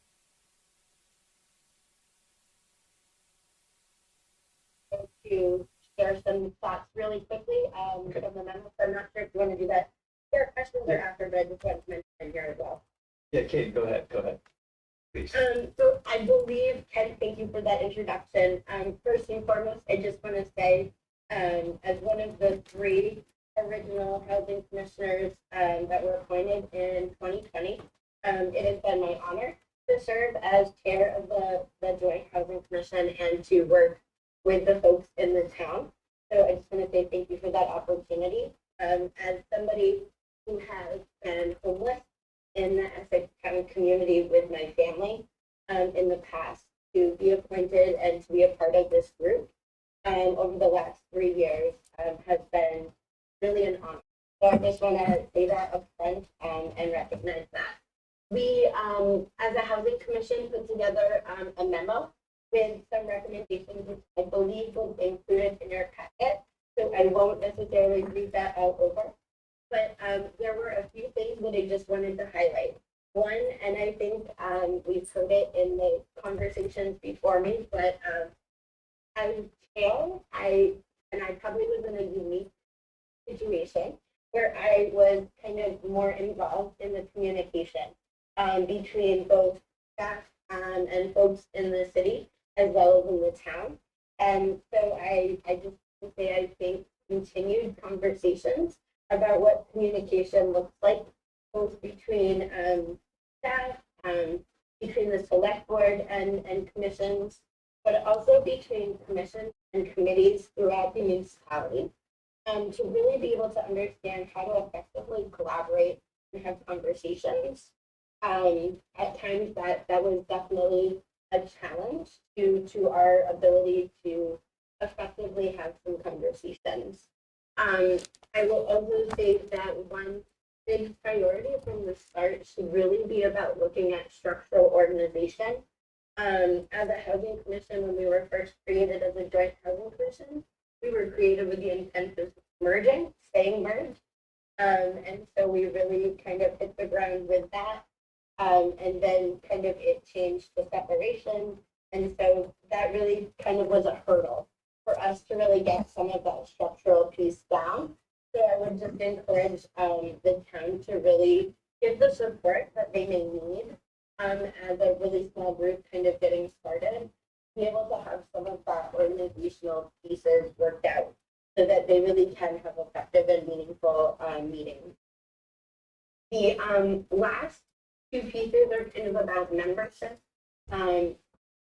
Speaker 2: To share some thoughts really quickly from the memo. So I'm not sure if you want to do that. There are questions or after, but I just wanted to mention it here as well.
Speaker 3: Yeah, Kate, go ahead. Please.
Speaker 2: So I believe, Ken, thank you for that introduction. First and foremost, I just want to say, as one of the 3 original housing commissioners that were appointed in 2020, it has been my honor to serve as chair of the Joint Housing Commission and to work with the folks in the town.
Speaker 12: So I just want to say thank you for that opportunity. As somebody who has been homeless in the Essex County community with my family in the past, to be appointed and to be a part of this group over the last 3 years has been really an honor. So I just want to say that up front and recognize that. We, as a housing commission, put together a memo with some recommendations, which I believe was included in your packet. So I won't necessarily read that all over. But there were a few things that I just wanted to highlight. One, and I think we've heard it in the conversations before me, but as chair, I probably was in a unique situation where I was kind of more involved in the communication between both staff and folks in the city as well as in the town. And so I just want to say I think continued conversations about what communication looks like, both between staff, between the select board and commissions, but also between commissions and committees throughout the municipality, to really be able to understand how to effectively collaborate and have conversations. At times that was definitely a challenge to our ability to effectively have some conversations. I will also say that one big priority from the start should really be about looking at structural organization. As a housing commission, when we were first created as a joint housing commission, we were created with the intent of merging, staying merged. And so we really kind of hit the ground with that. And then kind of it changed to separation. And so that really kind of was a hurdle for us to really get some of that structural piece down. So I would just encourage the town to really give the support that they may need as a really small group kind of getting started, be able to have some of that organizational pieces worked out so that they really can have effective and meaningful meetings. The last two pieces are kind of about membership.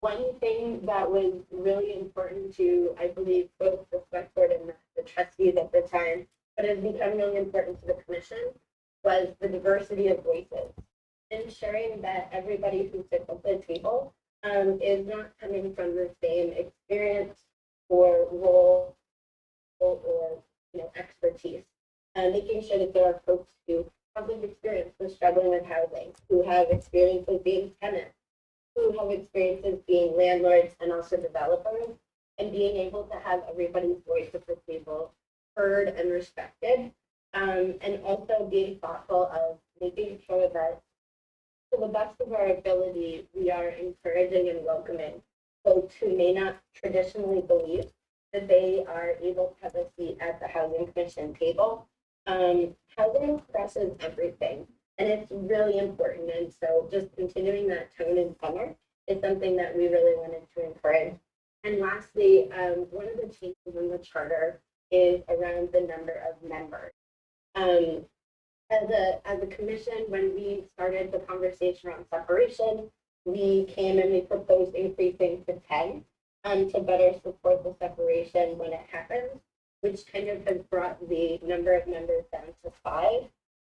Speaker 12: One thing that was really important to, I believe, both the select board and the trustees at the time, but has become really important to the commission, was the diversity of voices. Ensuring that everybody who sits at the table is not coming from the same experience or role or expertise. Making sure that there are folks who have lived experience with struggling with housing, who have experience with being tenants, who have experiences being landlords and also developers, and being able to have everybody's voice at the table heard and respected, and also being thoughtful of making sure that to the best of our ability, we are encouraging and welcoming folks who may not traditionally believe that they are able to have a seat at the Housing Commission table. Housing crosses everything, and it's really important. And so just continuing that tone in summer is something that we really wanted to encourage. And lastly, one of the changes in the charter is around the number of members. As a commission, when we started the conversation around separation, we came and we proposed increasing to 10 to better support the separation when it happens, which kind of has brought the number of members down to 5.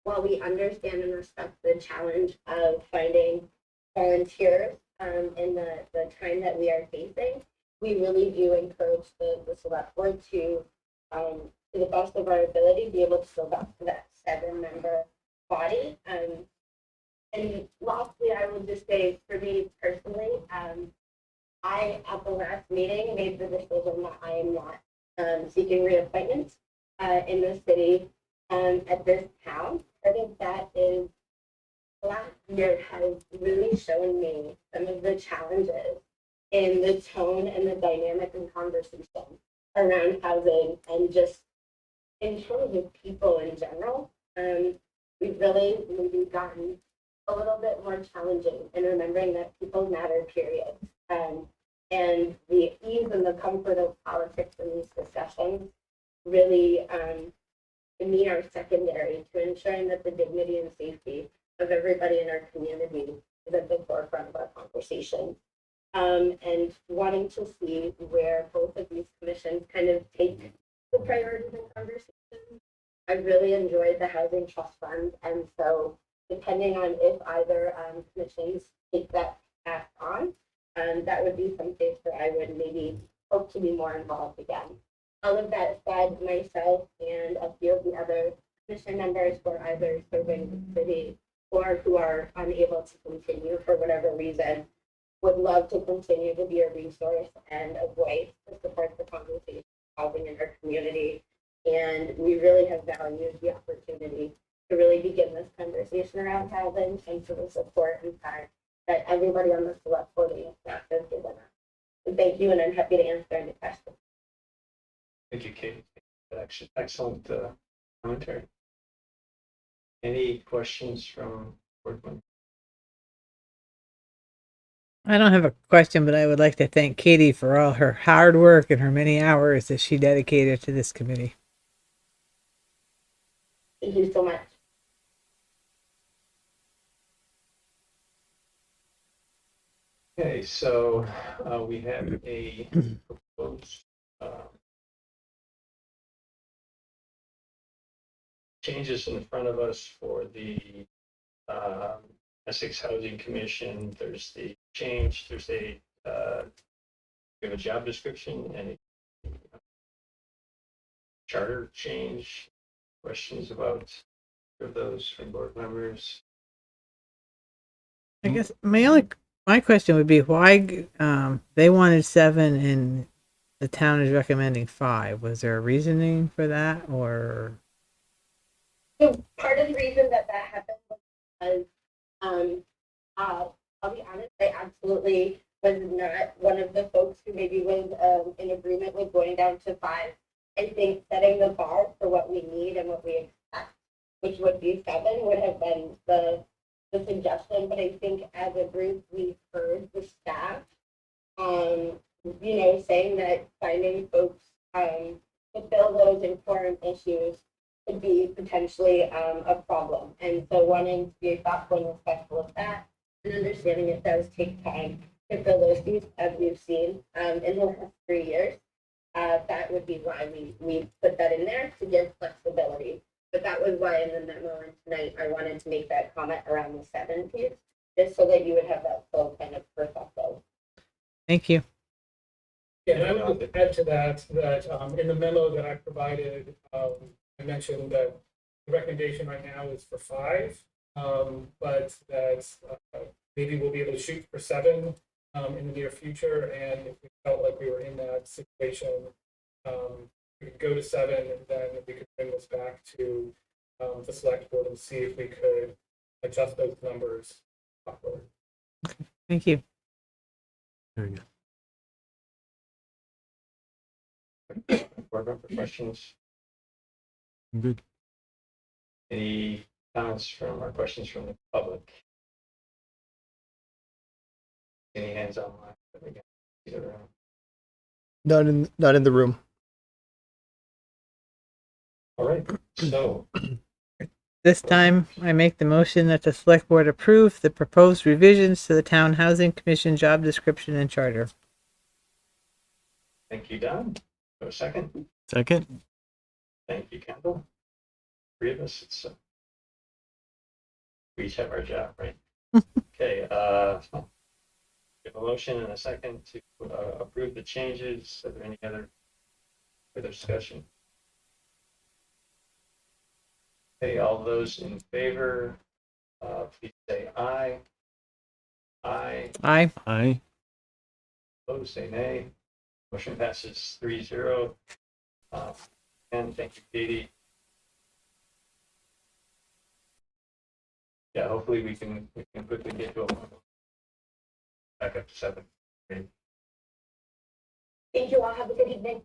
Speaker 12: While we understand and respect the challenge of finding volunteers in the time that we are facing, we really do encourage the select board to the best of our ability, be able to go back to that 7-member body. And lastly, I will just say, for me personally, I, at the last meeting, made the decision that I am not seeking reappointment in the city at this town. Part of that is last year has really shown me some of the challenges in the tone and the dynamic and conversation around housing and just in terms of people in general. We've really maybe gotten a little bit more challenging in remembering that people matter, period. And the ease and the comfort of politics in these discussions really, to me, are secondary to ensuring that the dignity and safety of everybody in our community is at the forefront of our conversation. And wanting to see where both of these commissions kind of take I really enjoyed the housing trust fund, and so depending on if either commissions take that task on, that would be something that I would maybe hope to be more involved again. All of that said, myself and a few of the other commission members who are either serving the city or who are unable to continue for whatever reason would love to continue to be a resource and a voice to support the conversation of housing in our community. And we really have valued the opportunity to really begin this conversation around housing and for the support and time that everybody on the select board and staff has given us. And thank you, and I'm happy to answer any questions.
Speaker 3: Thank you, Kate. Excellent commentary. Any questions from board members?
Speaker 5: I don't have a question, but I would like to thank Katie for all her hard work and her many hours that she dedicated to this committee.
Speaker 12: Thank you so much.
Speaker 3: Okay, so we have a proposed changes in front of us for the Essex Housing Commission. There's the change, there's a we have a job description and a charter change. Questions about those from board members?
Speaker 5: I guess my question would be why they wanted 7 and the town is recommending 5. Was there a reasoning for that, or?
Speaker 12: So part of the reason that happened was I'll be honest, I absolutely was not one of the folks who maybe was in agreement with going down to 5. I think setting the bar for what we need and what we expect, which would be 7, would have been the suggestion. But I think as a group, we've heard the staff, saying that finding folks to fill those important issues could be potentially a problem. And so wanting to be thoughtful and respectful of that, and understanding it does take time to fill those seats, as we've seen in the last 3 years. That would be why we put that in there, to give flexibility. But that was why in the memo and tonight I wanted to make that comment around the 7 piece, just so that you would have that full kind of perspective.
Speaker 5: Thank you.
Speaker 11: Yeah, and I would add to that in the memo that I provided, I mentioned that the recommendation right now is for 5, but that maybe we'll be able to shoot for 7 in the near future. And if we felt like we were in that situation, we could go to 7, and then we could bring this back to the select board and see if we could adjust those numbers upward.
Speaker 5: Thank you.
Speaker 6: Very good.
Speaker 3: Board member questions?
Speaker 6: Good.
Speaker 3: Any comments from or questions from the public? Any hands online that we can see around?
Speaker 4: Not in the room.
Speaker 3: All right, so
Speaker 5: This time, I make the motion that the select board approve the proposed revisions to the Town Housing Commission job description and charter.
Speaker 3: thank you, Don. For a second.
Speaker 6: Second.
Speaker 3: Thank you, Kendall. 3 of us, it's we each have our job, right? Okay, we have a motion and a second to approve the changes. Are there any other further discussion? Okay, all those in favor, please say aye. Aye.
Speaker 5: Aye.
Speaker 6: Aye.
Speaker 3: Opposed, say nay. Motion passes 3-0. And thank you, Katie. Yeah, hopefully we can quickly get to a back up to 7. Great.
Speaker 12: Thank you all. Have a good evening.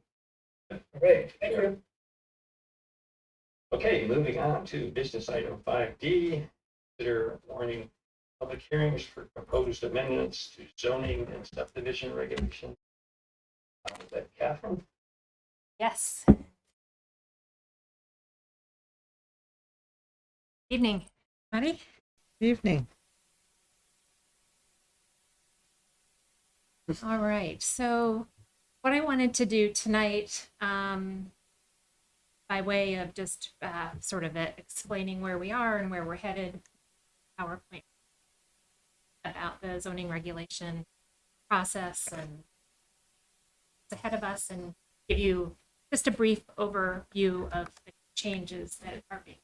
Speaker 3: All right, thank you. Okay, moving on to business item 5D. Consider warning public hearings for proposed amendments to zoning and subdivision regulations. Is that Catherine?
Speaker 13: Yes. Evening, everybody.
Speaker 5: Evening.
Speaker 13: All right. So what I wanted to do tonight, by by way of just sort of explaining where we are and where we're headed, PowerPoint about the zoning regulation process and what's ahead of us, and give you just a brief overview of the changes that are being.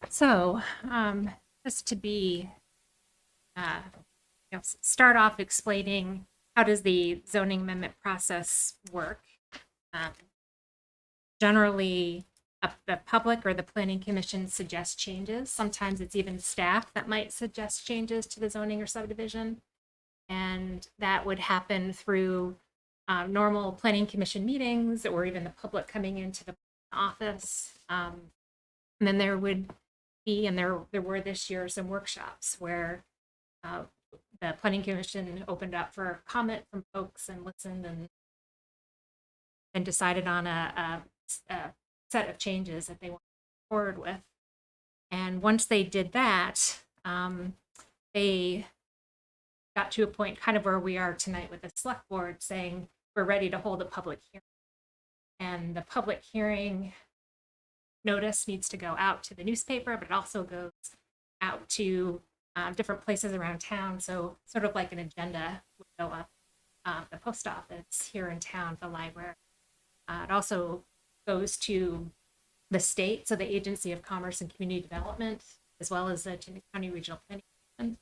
Speaker 13: So, just to be, start off explaining how does the zoning amendment process work. Generally, the public or the planning commission suggests changes. Sometimes it's even staff that might suggest changes to the zoning or subdivision. And that would happen through normal planning commission meetings or even the public coming into the office. And then there would be, and there were this year, some workshops where the planning commission opened up for comment from folks and listened and decided on a set of changes that they want to move forward with. And once they did that, they got to a point kind of where we are tonight with the select board saying we're ready to hold a public hearing. And the public hearing notice needs to go out to the newspaper, but it also goes out to different places around town. So sort of like an agenda would go up the post office here in town, the library. It also goes to the state, so the Agency of Commerce and Community Development, as well as the Chittenden County Regional Planning Commission,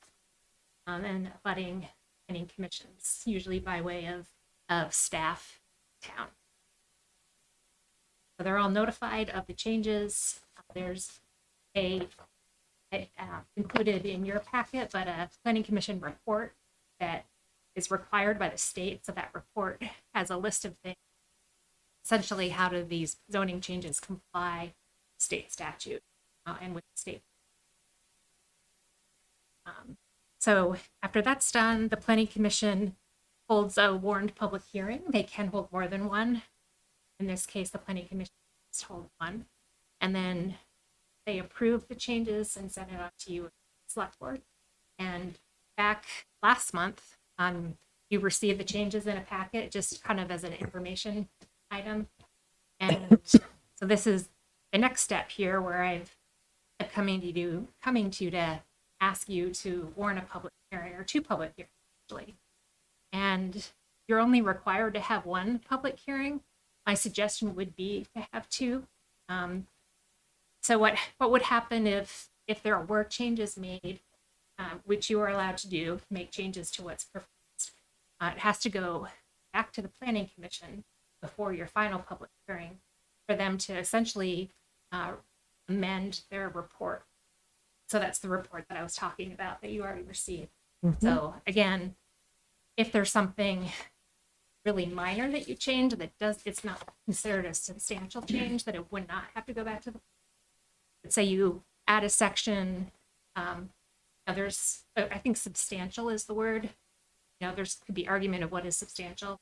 Speaker 13: and abutting planning commissions, usually by way of staff town. So they're all notified of the changes. There's included in your packet, but a planning commission report that is required by the state. So that report has a list of things. Essentially, how do these zoning changes comply with state statute and with the state? So after that's done, the planning commission holds a warned public hearing. They can hold more than one. In this case, the planning commission just hold one. And then they approve the changes and send it out to you, select board. And back last month, you received the changes in a packet, just kind of as an information item. And so this is the next step here where I'm coming to you to ask you to warn a public hearing or two public hearings, actually. And you're only required to have one public hearing. My suggestion would be to have two. So what would happen if there were changes made, which you are allowed to do, make changes to what's proposed? It has to go back to the planning commission before your final public hearing for them to essentially amend their report. So that's the report that I was talking about that you already received. Mm-hmm. So again, if there's something really minor that you change it's not considered a substantial change, that it would not have to go back to the, let's say you add a section, there's, I think substantial is the word. There's could be argument of what is substantial.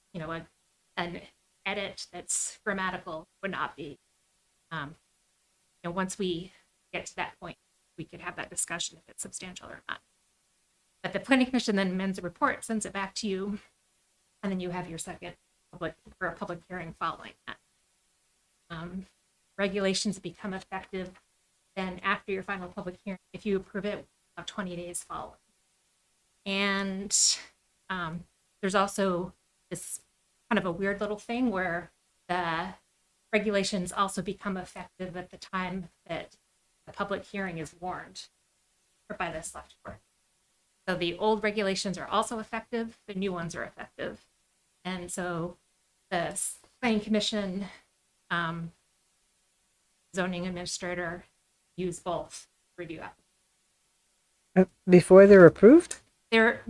Speaker 13: An edit that's grammatical would not be. Once we get to that point, we could have that discussion if it's substantial or not. But the planning commission then amends the report, sends it back to you, and then you have your second public hearing following that. Regulations become effective then after your final public hearing if you approve it about 20 days following. And there's also this kind of a weird little thing where the regulations also become effective at the time that the public hearing is warned or by the select board. So the old regulations are also effective, the new ones are effective. And so the planning commission, zoning administrator use both review applications.
Speaker 5: Before they're approved?
Speaker 13: They're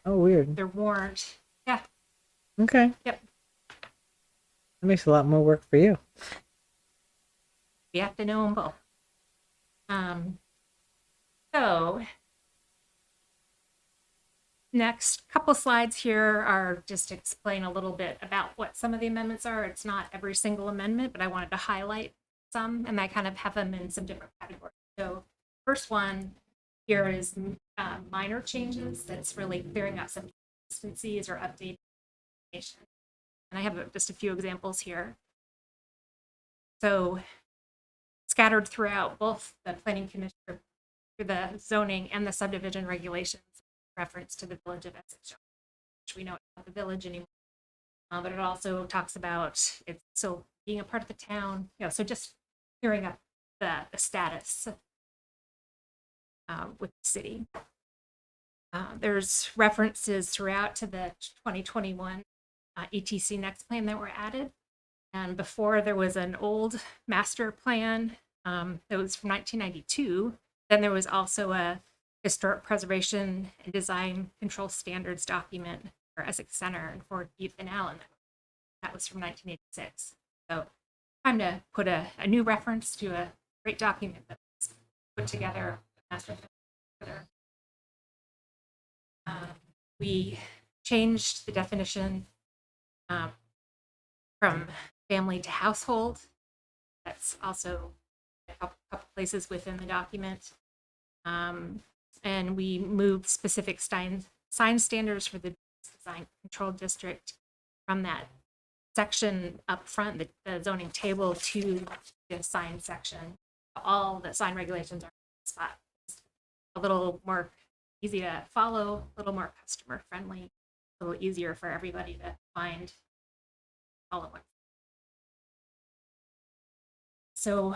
Speaker 5: oh, weird.
Speaker 13: They're warned. Yeah.
Speaker 5: Okay.
Speaker 13: Yep.
Speaker 5: That makes a lot more work for you.
Speaker 13: We have to know them both. So next couple slides here are just to explain a little bit about what some of the amendments are. It's not every single amendment, but I wanted to highlight some, and I kind of have them in some different categories. So first one here is minor changes. That's really clearing up some consistencies or updating information. And I have just a few examples here. So scattered throughout both the planning commission, through the zoning and the subdivision regulations, reference to the village of Essex, which we know it's not the village anymore. But it also talks about it still being a part of the town, so just clearing up the status with the city. There's references throughout to the 2021 ETC Next plan that were added. And before, there was an old master plan that was from 1992. Then there was also a historic preservation and design control standards document for Essex Center and for Youth and Allen. That was from 1986. So time to put a new reference to a great document that was put together. We changed the definition from family to household. That's also a couple places within the document. And we moved specific sign standards for the design control district from that section up front, the zoning table, to the sign section. All the sign regulations are on the spot. It's a little more easy to follow, a little more customer friendly, a little easier for everybody to find all at once. So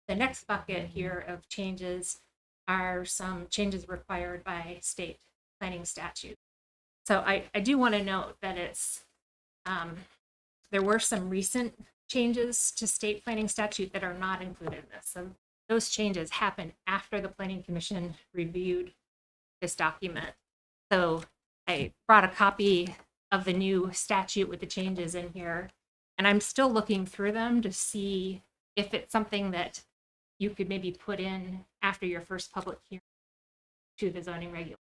Speaker 13: the next bucket here of changes are some changes required by state planning statute. So I do want to note that it's there were some recent changes to state planning statute that are not included in this. So those changes happened after the Planning Commission reviewed this document. So I brought a copy of the new statute with the changes in here, and I'm still looking through them to see if it's something that you could maybe put in after your first public hearing to the zoning regulation.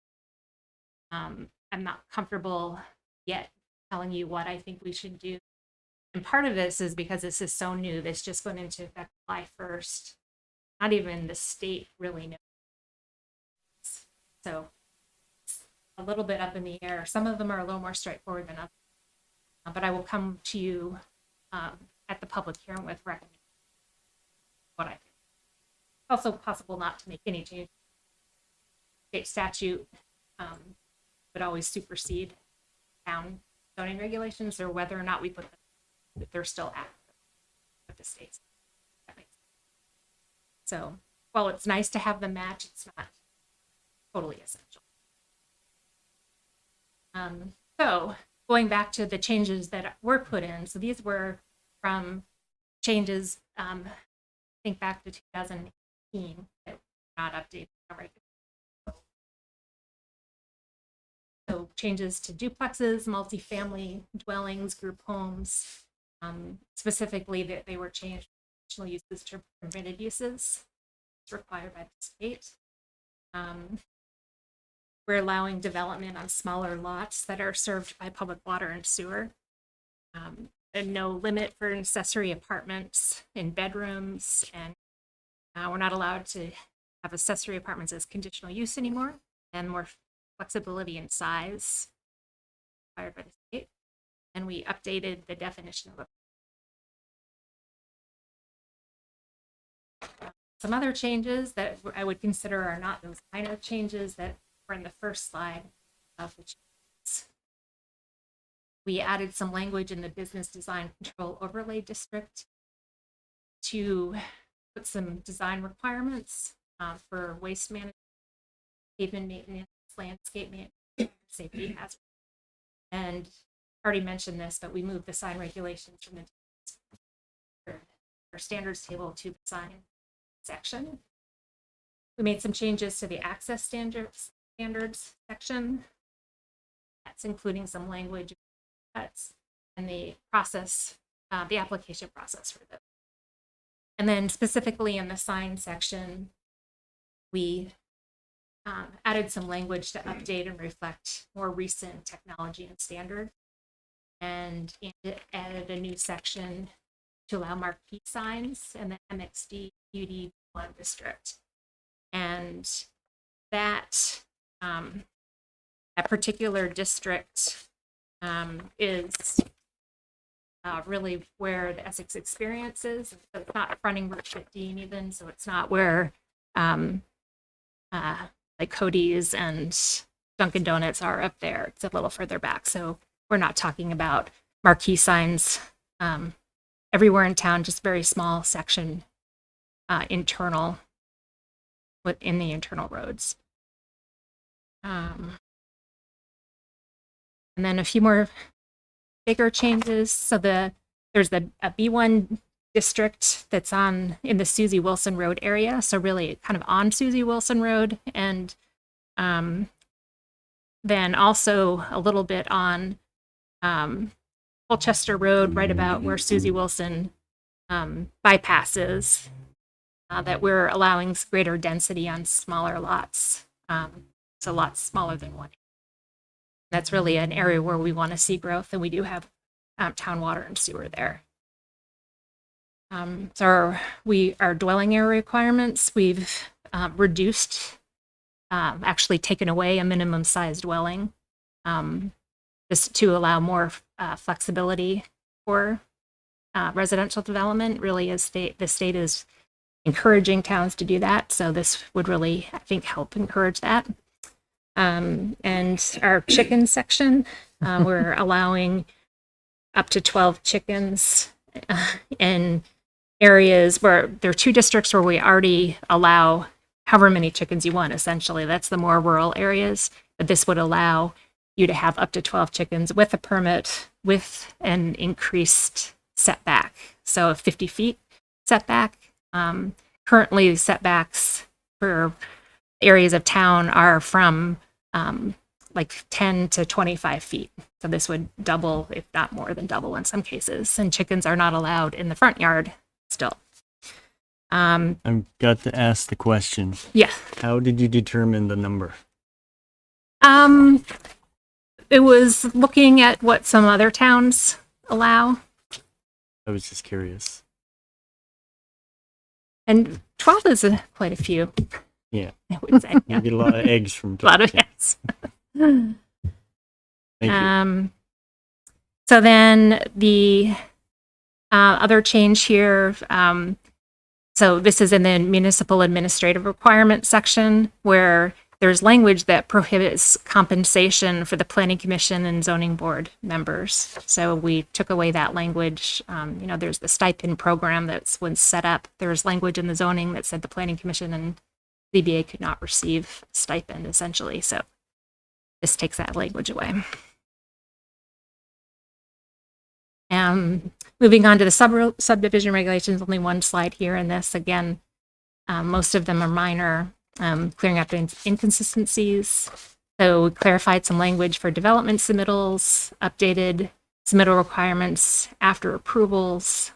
Speaker 13: I'm not comfortable yet telling you what I think we should do. And part of this is because this is so new. This just went into effect July 1st. Not even the state really knows. So it's a little bit up in the air. Some of them are a little more straightforward than others. But I will come to you at the public hearing with recommendations what I think. Also possible not to make any change. State statute would always supersede town zoning regulations, or whether or not we put them, that they're still active with the states. That makes sense. So while it's nice to have them match, it's not totally essential. So going back to the changes that were put in, so these were from changes, think back to 2018 that were not updated. So changes to duplexes, multifamily dwellings, group homes, specifically that they were changed from conditional uses to permitted uses. It's required by the state. We're allowing development on smaller lots that are served by public water and sewer. And no limit for accessory apartments in bedrooms, and we're not allowed to have accessory apartments as conditional use anymore, and more flexibility in size required by the state. And we updated the definition of some other changes that I would consider are not those minor changes that were in the first slide of the changes. We added some language in the business design control overlay district to put some design requirements for waste management, pavement maintenance, landscape maintenance, safety hazards. And I already mentioned this, but we moved the sign regulations from our standards table to the sign section. We made some changes to the access standards section. That's including some language cuts and the process, the application process for those. And then specifically in the sign section, we added some language to update and reflect more recent technology and standard, and it added a new section to allow marquee signs in the MXD UD 1 district. And that that particular district is really where the Essex experience is. So it's not fronting Route 15 even, so it's not where like Cody's and Dunkin' Donuts are up there. It's a little further back. So we're not talking about marquee signs everywhere in town, just very small section internal within the internal roads. And then a few more bigger changes. So there's a B1 district that's in the Susie Wilson Road area. So really kind of on Susie Wilson Road, and then also a little bit on Colchester Road, right about where Susie Wilson bypasses, that we're allowing greater density on smaller lots. So lots smaller than 1. That's really an area where we want to see growth, and we do have town water and sewer there. So our dwelling area requirements, we've reduced, actually taken away a minimum size dwelling, just to allow more flexibility for residential development. Really, the state is encouraging towns to do that. So this would really, I think, help encourage that. And our chicken section, we're allowing up to 12 chickens in areas where there are 2 districts where we already allow however many chickens you want, essentially. That's the more rural areas. But this would allow you to have up to 12 chickens with a permit with an increased setback. So a 50 feet setback. Currently, setbacks for areas of town are from like 10 to 25 feet. So this would double, if not more than double in some cases. And chickens are not allowed in the front yard still.
Speaker 6: I've got to ask the question.
Speaker 13: Yeah.
Speaker 6: How did you determine the number?
Speaker 13: It was looking at what some other towns allow.
Speaker 6: I was just curious.
Speaker 13: And 12 is quite a few.
Speaker 6: Yeah.
Speaker 13: I would say.
Speaker 6: You
Speaker 13: Yeah.
Speaker 6: get a lot of eggs from
Speaker 13: A lot of
Speaker 6: yeah.
Speaker 13: yes.
Speaker 6: Thank you.
Speaker 13: So then the other change here, so this is in the municipal administrative requirements section, where there's language that prohibits compensation for the planning commission and zoning board members. So we took away that language. There's the stipend program that's when set up. There's language in the zoning that said the planning commission and ZBA could not receive stipend, essentially. So this takes that language away. Moving on to the subdivision regulations, only one slide here in this. Again, most of them are minor, clearing up inconsistencies. So we clarified some language for development submittals, updated submittal requirements after approvals,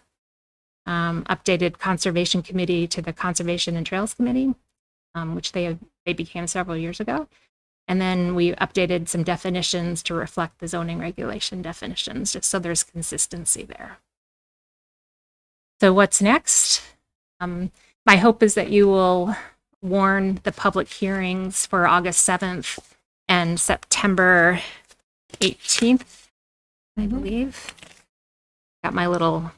Speaker 13: updated conservation committee to the conservation and trails committee, which they became several years ago. And then we updated some definitions to reflect the zoning regulation definitions, just so there's consistency there. So what's next? My hope is that you will warn the public hearings for August 7th and September 18th, I believe. Got my little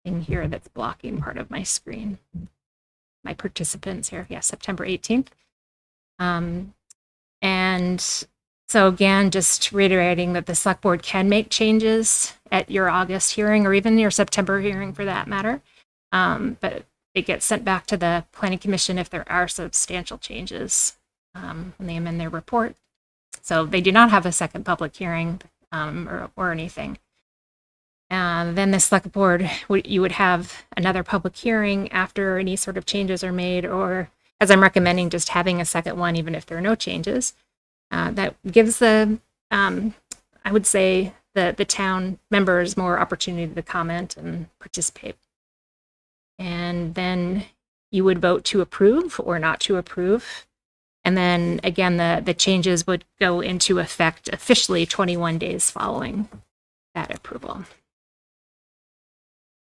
Speaker 13: thing here that's blocking part of my screen. My participants here. Yeah, September 18th. And so again, just reiterating that the select board can make changes at your August hearing or even your September hearing for that matter. But it gets sent back to the planning commission if there are substantial changes when they amend their report. So they do not have a second public hearing or anything. And then the select board, you would have another public hearing after any sort of changes are made, or as I'm recommending, just having a second one, even if there are no changes. That gives the, I would say, the town members more opportunity to comment and participate. And then you would vote to approve or not to approve And then again, the changes would go into effect officially 21 days following that approval.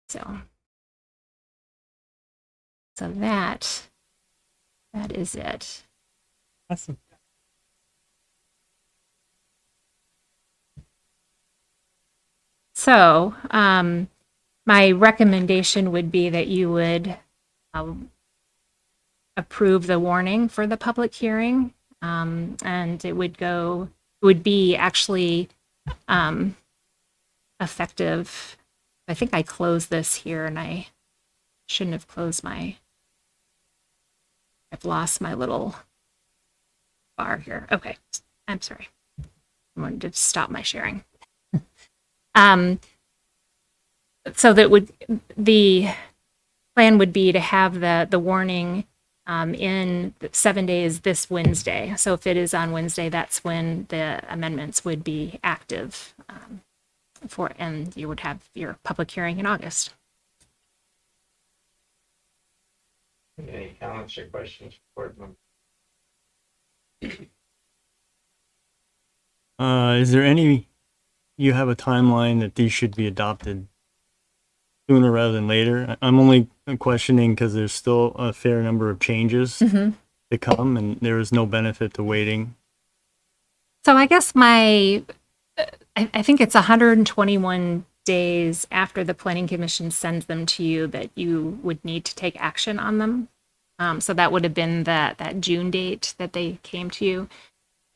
Speaker 13: So that is it.
Speaker 5: Awesome.
Speaker 13: So my recommendation would be that you would approve the warning for the public hearing, and it would be actually effective. I think I closed this here, and I shouldn't have closed I've lost my little bar here. Okay, I'm sorry. I wanted to stop my sharing. So the plan would be to have the warning in 7 days this Wednesday. So if it is on Wednesday, that's when the amendments would be active and you would have your public hearing in August.
Speaker 3: Any comments or questions for board members?
Speaker 6: Is there you have a timeline that these should be adopted sooner rather than later? I'm only questioning because there's still a fair number of changes to come, and there is no benefit to waiting.
Speaker 13: So I guess I think it's 121 days after the Planning Commission sends them to you that you would need to take action on them. So that would have been that June date that they came to you.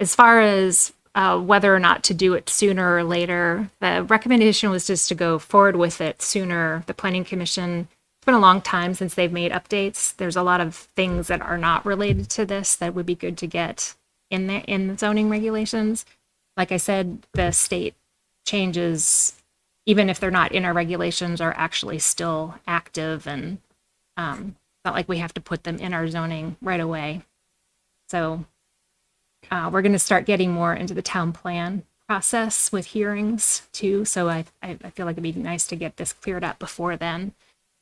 Speaker 13: As far as whether or not to do it sooner or later, the recommendation was just to go forward with it sooner. The Planning Commission, it's been a long time since they've made updates. There's a lot of things that are not related to this that would be good to get in the zoning regulations. Like I said, the state changes, even if they're not in our regulations, are actually still active, and it's not like we have to put them in our zoning right away. So we're going to start getting more into the town plan process with hearings too. So I feel like it'd be nice to get this cleared up before then.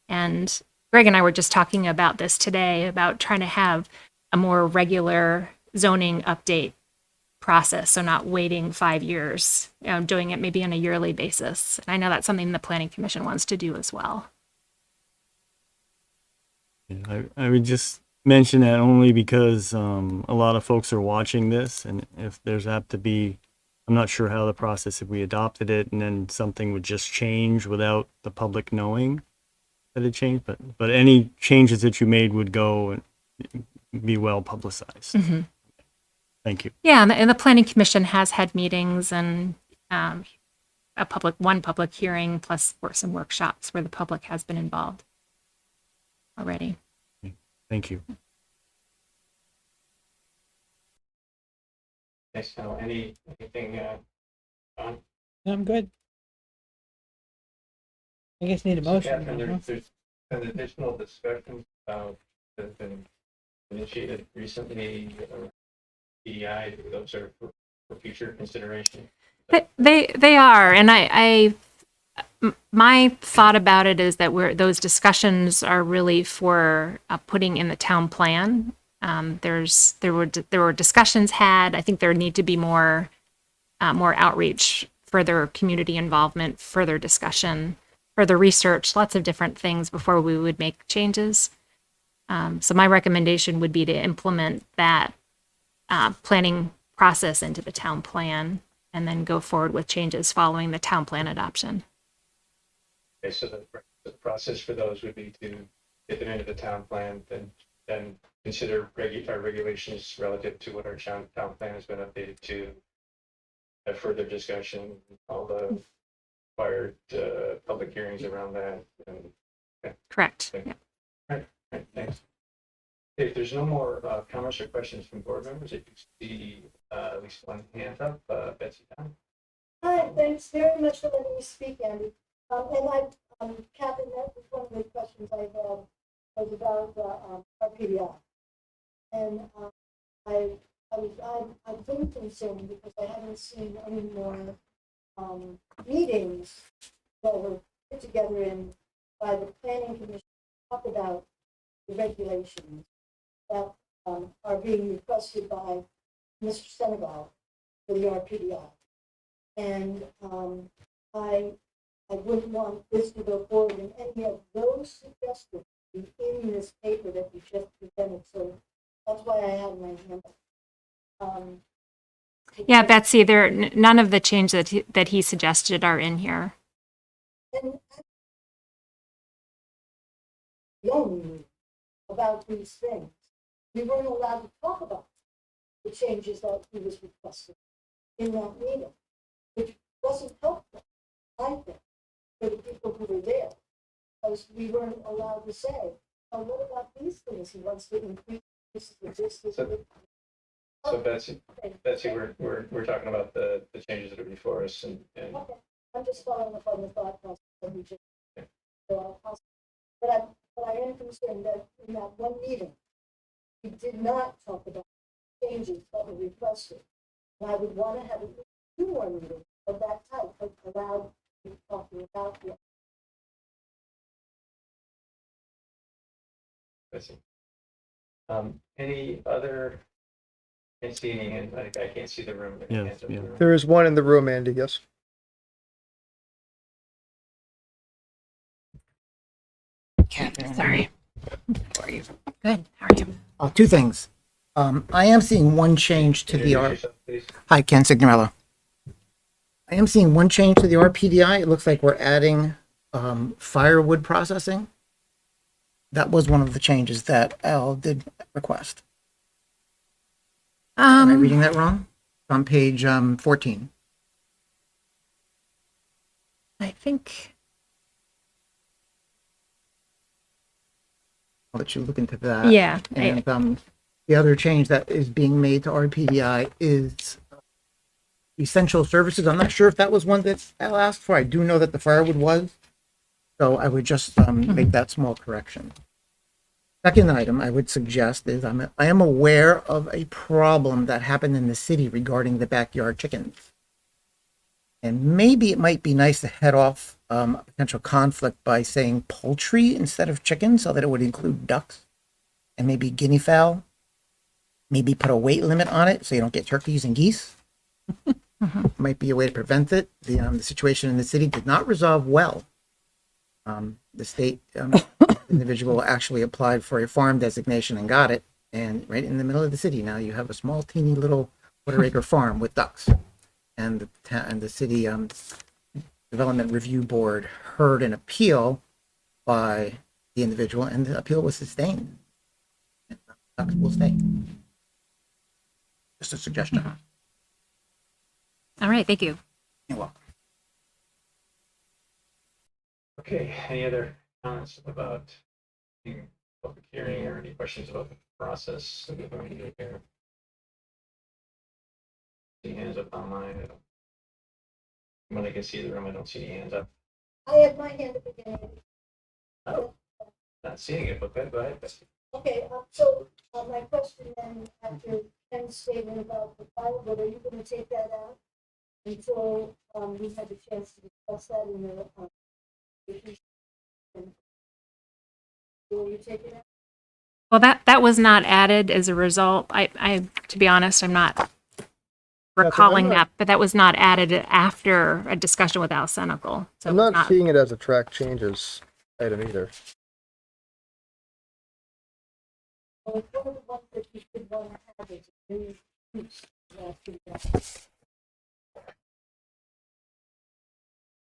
Speaker 13: And Greg and I were just talking about this today, about trying to have a more regular zoning update process. So not waiting 5 years, doing it maybe on a yearly basis. And I know that's something the Planning Commission wants to do as well.
Speaker 6: I would just mention that only because a lot of folks are watching this, and if there's apt to be, I'm not sure how the process, if we adopted it and then something would just change without the public knowing that it changed, but any changes that you made would go and be well publicized.
Speaker 13: Mm-hmm.
Speaker 6: Thank you.
Speaker 13: Yeah, and the Planning Commission has had meetings and one public hearing plus some workshops where the public has been involved already.
Speaker 6: Thank you.
Speaker 3: Okay, so anything, John?
Speaker 5: I'm good. I guess need a motion.
Speaker 3: Catherine, there's been additional discussions that have been initiated recently. EI, those are for future consideration.
Speaker 13: They are, and my thought about it is that those discussions are really for putting in the town plan. There were discussions had. I think there need to be more outreach, further community involvement, further discussion, further research, lots of different things before we would make changes. So my recommendation would be to implement that planning process into the town plan and then go forward with changes following the town plan adoption.
Speaker 3: Okay, so the process for those would be to get them into the town plan, then consider our regulations relative to what our town plan has been updated to, have further discussion, all the required public hearings around that. And,
Speaker 13: Correct.
Speaker 3: yeah. All right, thanks. Okay, if there's no more comments or questions from board members, if you see at least one hand up, Betsy Town.
Speaker 12: Hi, thanks very much for letting me speak, Andy. Catherine, that was one of the questions I had, was about our PDR. And I've been concerned because I haven't seen any more meetings that were put together by the Planning Commission to talk about the regulations that are being requested by Mr. Senegal for the RPDI. And I wouldn't want this to go forward, and any of those suggestions be in this paper that you just presented. So that's why I have my hand up.
Speaker 13: Yeah, Betsy, none of the changes that he suggested are in here.
Speaker 12: And the only meeting about these things, we weren't allowed to talk about the changes that he was requesting in that meeting, which wasn't helpful, I think, for the people who were there, because we weren't allowed to say, oh, what about these things? He wants to increase this.
Speaker 3: So Betsy, we're talking about the changes that are before us and
Speaker 12: Okay, I'm just following up on the thought process that we just. So but I am concerned that in that one meeting, we did not talk about changes that were requested. And I would want to have at least 2 more meetings of that type, but allowed to be talking about it.
Speaker 3: Betsy. Any other, can't see any hands, I can't see the room.
Speaker 6: Yeah,
Speaker 3: Hands up in the room.
Speaker 4: There is one in the room, Andy, yes.
Speaker 8: Catherine.
Speaker 5: Sorry. How are you?
Speaker 13: Good. How are you?
Speaker 8: 2 things. I am seeing one change to the
Speaker 3: Introduce
Speaker 8: R.
Speaker 3: yourself, please.
Speaker 8: Hi, Ken Signorello. I am seeing one change to the RPDI. It looks like we're adding firewood processing. That was one of the changes that Al did request. Am I reading that wrong? On page 14.
Speaker 13: I think.
Speaker 8: I'll let you look into that.
Speaker 13: Yeah.
Speaker 8: And the other change that is being made to RPDI is essential services. I'm not sure if that was one that Al asked for. I do know that the firewood was. So I would just make that small correction. Second item I would suggest is I am aware of a problem that happened in the city regarding the backyard chickens. And maybe it might be nice to head off a potential conflict by saying poultry instead of chicken, so that it would include ducks and maybe guinea fowl. Maybe put a weight limit on it so you don't get turkeys and geese. Might be a way to prevent it. The situation in the city did not resolve well. The state individual actually applied for a farm designation and got it. And right in the middle of the city now you have a small, teeny little quarter-acre farm with ducks. And the city development review board heard an appeal by the individual, and the appeal was sustained. Ducks will stay. Just a suggestion.
Speaker 13: All right. Thank you.
Speaker 8: You're welcome.
Speaker 3: Okay, any other comments about the public hearing or any questions about the process that we're going to do here? See hands up online. When I can see the room, I don't see any hands up.
Speaker 12: I had my hand at the beginning.
Speaker 3: Oh, not seeing it, but go ahead, Betsy.
Speaker 12: Okay, so my question then, after Ken's statement about the firewood, are you going to take that out until we have a chance to discuss that in the will you take it out?
Speaker 13: Well, that was not added as a result. I to be honest, I'm not recalling that, but that was not added after a discussion with Al Senecal. So
Speaker 4: I'm not seeing it as a track changes item either.
Speaker 12: Well, it's one of the ones that you should want to have is a new use.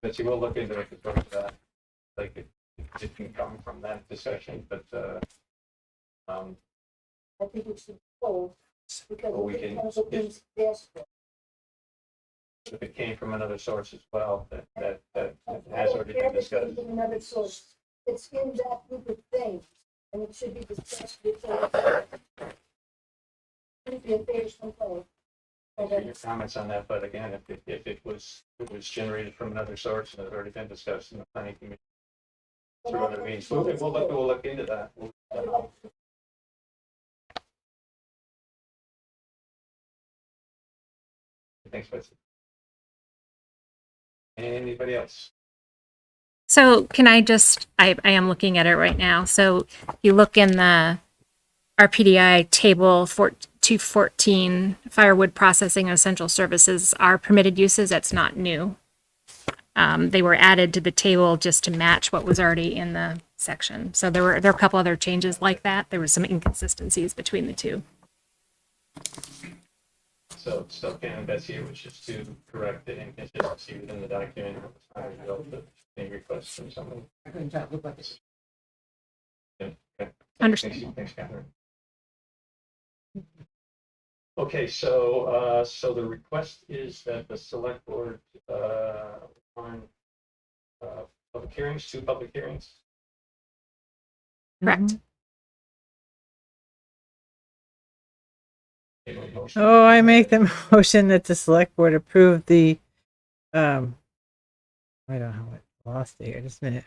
Speaker 3: Betsy, we'll look into it for that. Like it can come from that discussion, but
Speaker 12: I think it should hold because
Speaker 3: Well, we
Speaker 12: it
Speaker 3: can-
Speaker 12: becomes a things desperate.
Speaker 3: if it came from another source as well, that has already been discussed.
Speaker 12: Another source. It's in that group of things, and it should be discussed before. Should be a fair complaint.
Speaker 3: Your comments on that, but again, if it was generated from another source and it had already been discussed in the planning committee. Through other means, we'll look into that. Thanks, Betsy. Anybody else?
Speaker 13: So can I am looking at it right now. So you look in the PDI table 214, firewood processing and essential services are permitted uses. That's not new. They were added to the table just to match what was already in the section. So there were a couple other changes like that. There were some inconsistencies between the two.
Speaker 3: So still can, Betsy, which is to correct the inconsistency within the document. Any requests from someone?
Speaker 2: I couldn't tell, it looked like it's
Speaker 3: Yeah, okay.
Speaker 13: Understood.
Speaker 3: Thanks, Catherine. Okay, so the request is that the select board on public hearings, 2 public hearings.
Speaker 13: Correct.
Speaker 3: Any motion?
Speaker 5: Oh, I make the motion that the select board approve the, I don't know what lost it here, just a minute.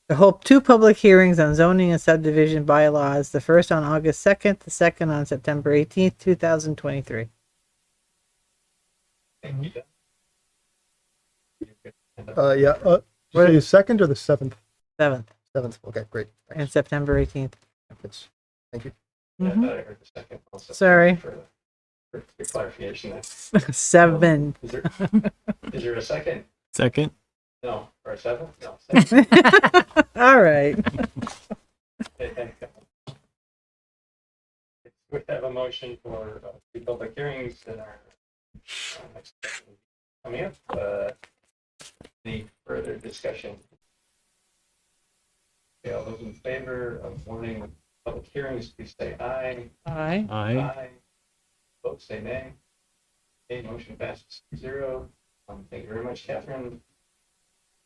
Speaker 5: The whole 2 public hearings on zoning and subdivision bylaws, the first on August 2nd, the second on September 18th, 2023.
Speaker 3: Thank you.
Speaker 4: Yeah, what are you, second or the 7th?
Speaker 5: 7th
Speaker 4: 7th, okay, great.
Speaker 5: and
Speaker 4: Thanks.
Speaker 5: September 18th.
Speaker 4: Thank you.
Speaker 3: Yeah, I
Speaker 5: Mhm.
Speaker 3: thought I heard the second. Also.
Speaker 5: Sorry.
Speaker 3: For the clarification.
Speaker 5: 7.
Speaker 3: Is there a second?
Speaker 6: Second?
Speaker 3: No, or a 7th? No. Second.
Speaker 5: All right.
Speaker 3: Okay, thank you. We have a motion for 2 public hearings that are next coming up. Any further discussion? Okay, all those in favor of warning public hearings, please say aye.
Speaker 5: Aye.
Speaker 6: Aye.
Speaker 3: Vote say nay. Okay, motion passes 0. Thank you very much, Catherine.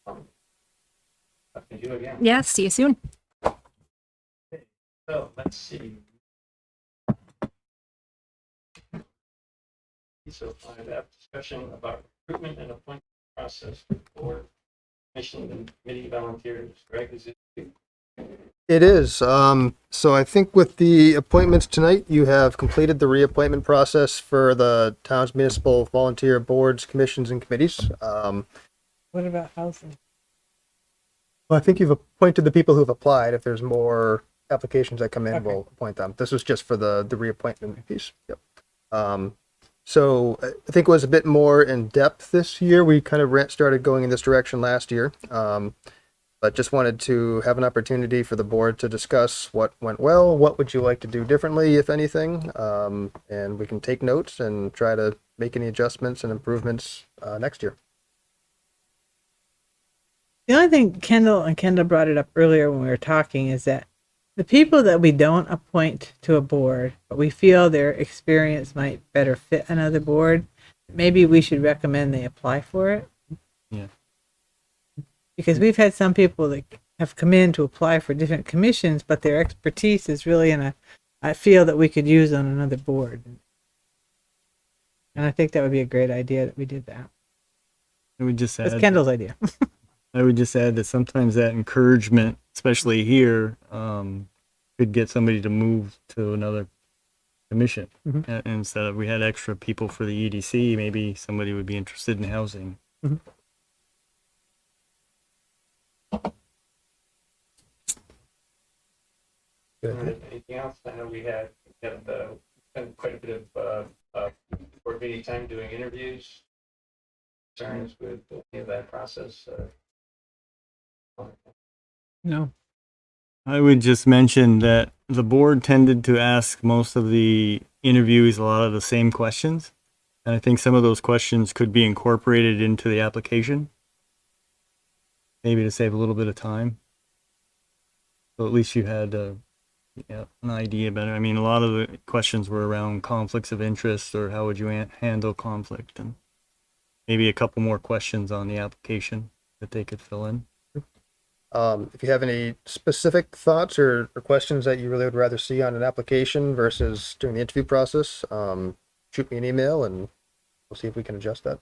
Speaker 3: Up to you again.
Speaker 13: Yes, see you soon.
Speaker 3: So let's see. So I have discussion about recruitment and appointment process for commission and committee volunteers. Greg, is it?
Speaker 4: It is. So I think with the appointments tonight, you have completed the reappointment process for the town's municipal volunteer boards, commissions, and committees.
Speaker 5: What about housing?
Speaker 4: Well, I think you've appointed the people who've applied. If there's more applications that come in,
Speaker 5: Okay.
Speaker 4: we'll appoint them. This was just for the reappointment piece. Yep. So I think it was a bit more in depth this year. We kind of started going in this direction last year. But just wanted to have an opportunity for the board to discuss what went well, what would you like to do differently, if anything, and we can take notes and try to make any adjustments and improvements next year.
Speaker 5: The only thing Kendall brought it up earlier when we were talking is that the people that we don't appoint to a board, but we feel their experience might better fit another board, maybe we should recommend they apply for it.
Speaker 6: Yeah.
Speaker 5: Because we've had some people that have come in to apply for different commissions, but their expertise is really in a field that we could use on another board. And I think that would be a great idea that we did that.
Speaker 6: I would just
Speaker 5: That's
Speaker 6: add,
Speaker 5: Kendall's idea.
Speaker 6: I would just add that sometimes that encouragement, especially here, could get somebody to move to another commission.
Speaker 5: Mhm.
Speaker 6: Instead of we had extra people for the EDC, maybe somebody would be interested in housing.
Speaker 5: Mhm.
Speaker 3: Anything else? I know we had spent quite a bit of board meeting time doing interviews. Concerns with any of that process?
Speaker 5: No.
Speaker 6: I would just mention that the board tended to ask most of the interviewees a lot of the same questions. And I think some of those questions could be incorporated into the application. Maybe to save a little bit of time. So at least you had an idea about it. I mean, a lot of the questions were around conflicts of interest or how would you handle conflict, and maybe a couple more questions on the application that they could fill in.
Speaker 4: If you have any specific thoughts or questions that you really would rather see on an application versus during the interview process, shoot me an email and we'll see if we can adjust that.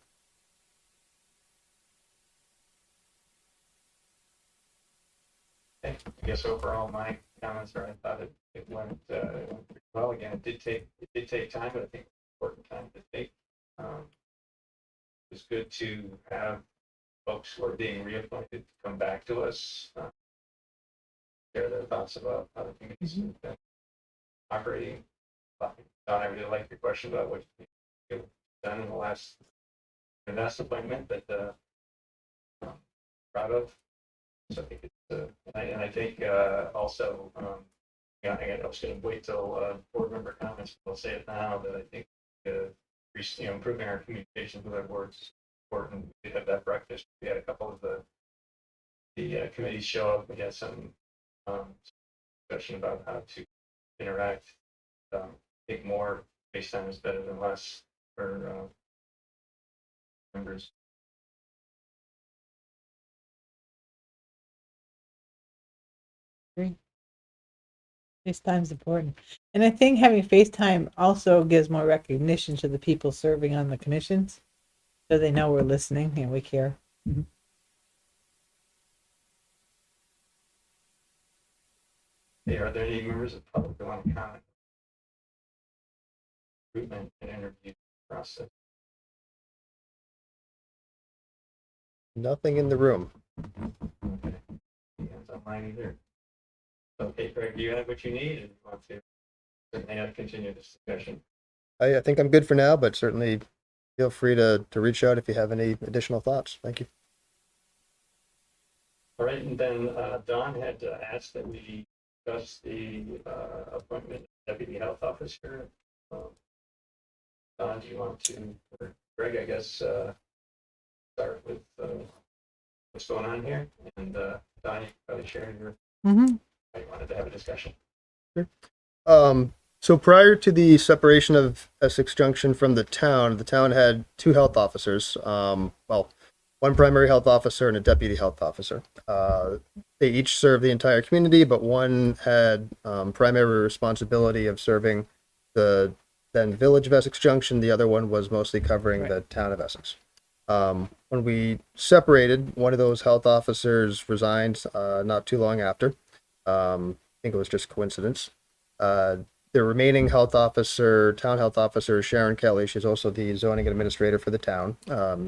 Speaker 3: I guess overall my comments are I thought it went pretty well. Again, it did take time, but I think it's important time to take. It was good to have folks who are being reappointed come back to us, share their thoughts about other committees. operating. Don, I really like your question about what you've done in the last appointment that proud of. So I think it's and I think also yeah, I was going to wait till board member comments. I'll say it now that I think improving our communication with our boards is important. We had that breakfast. We had a couple of the committees show up. We had some discussion about how to interact. I think more FaceTime is better than less for members.
Speaker 5: FaceTime's important. And I think having FaceTime also gives more recognition to the people serving on the commissions. So they know we're listening and we care.
Speaker 3: Hey, are there any members of the public that want to comment? Recruitment and interview process.
Speaker 4: Nothing in the room.
Speaker 3: Okay. Hands on mine either. Okay, Craig, do you have what you need and you want to certainly continue this discussion?
Speaker 4: I think I'm good for now, but certainly feel free to reach out if you have any additional thoughts. Thank you.
Speaker 3: All right, and then Don had asked that we discuss the appointment of deputy health officer. Don, do you want to, or Greg, I guess, start with what's going on here? And Don, you can probably share your, I wanted to have a discussion.
Speaker 4: Sure. So prior to the separation of Essex Junction from the town had two health officers. Well, one primary health officer and a deputy health officer. They each served the entire community, but one had primary responsibility of serving the then village of Essex Junction. The other one was mostly covering the town of Essex. When we separated, one of those health officers resigned not too long after. I think it was just coincidence. The remaining health officer, town health officer, Sharon Kelly, she's also the zoning administrator for the town.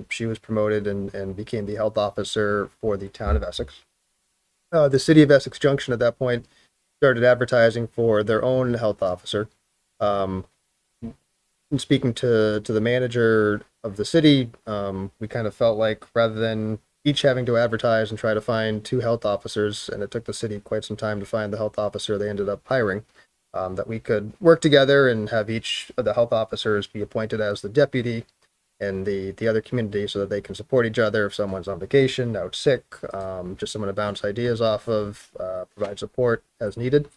Speaker 4: She was promoted and became the health officer for the town of Essex. The city of Essex Junction at that point started advertising for their own health officer. In speaking to the manager of the city, we kind of felt like rather than each having to advertise and try to find two health officers, and it took the city quite some time to find the health officer they ended up hiring, that we could work together and have each of the health officers be appointed as the deputy in the other community so that they can support each other if someone's on vacation, out sick, just someone to bounce ideas off of, provide support as needed.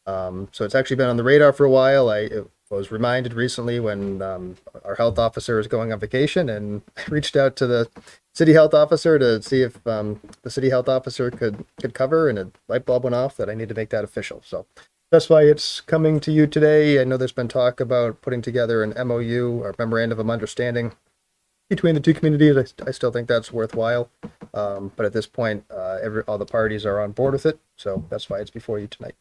Speaker 4: So it's actually been on the radar for a while. I was reminded recently when our health officer is going on vacation, and I reached out to the city health officer to see if the city health officer could cover, and a light bulb went off that I need to make that official. So that's why it's coming to you today. I know there's been talk about putting together an MOU or memorandum of understanding between the two communities. I still think that's worthwhile. But at this point, all the parties are on board with it. So that's why it's before you tonight.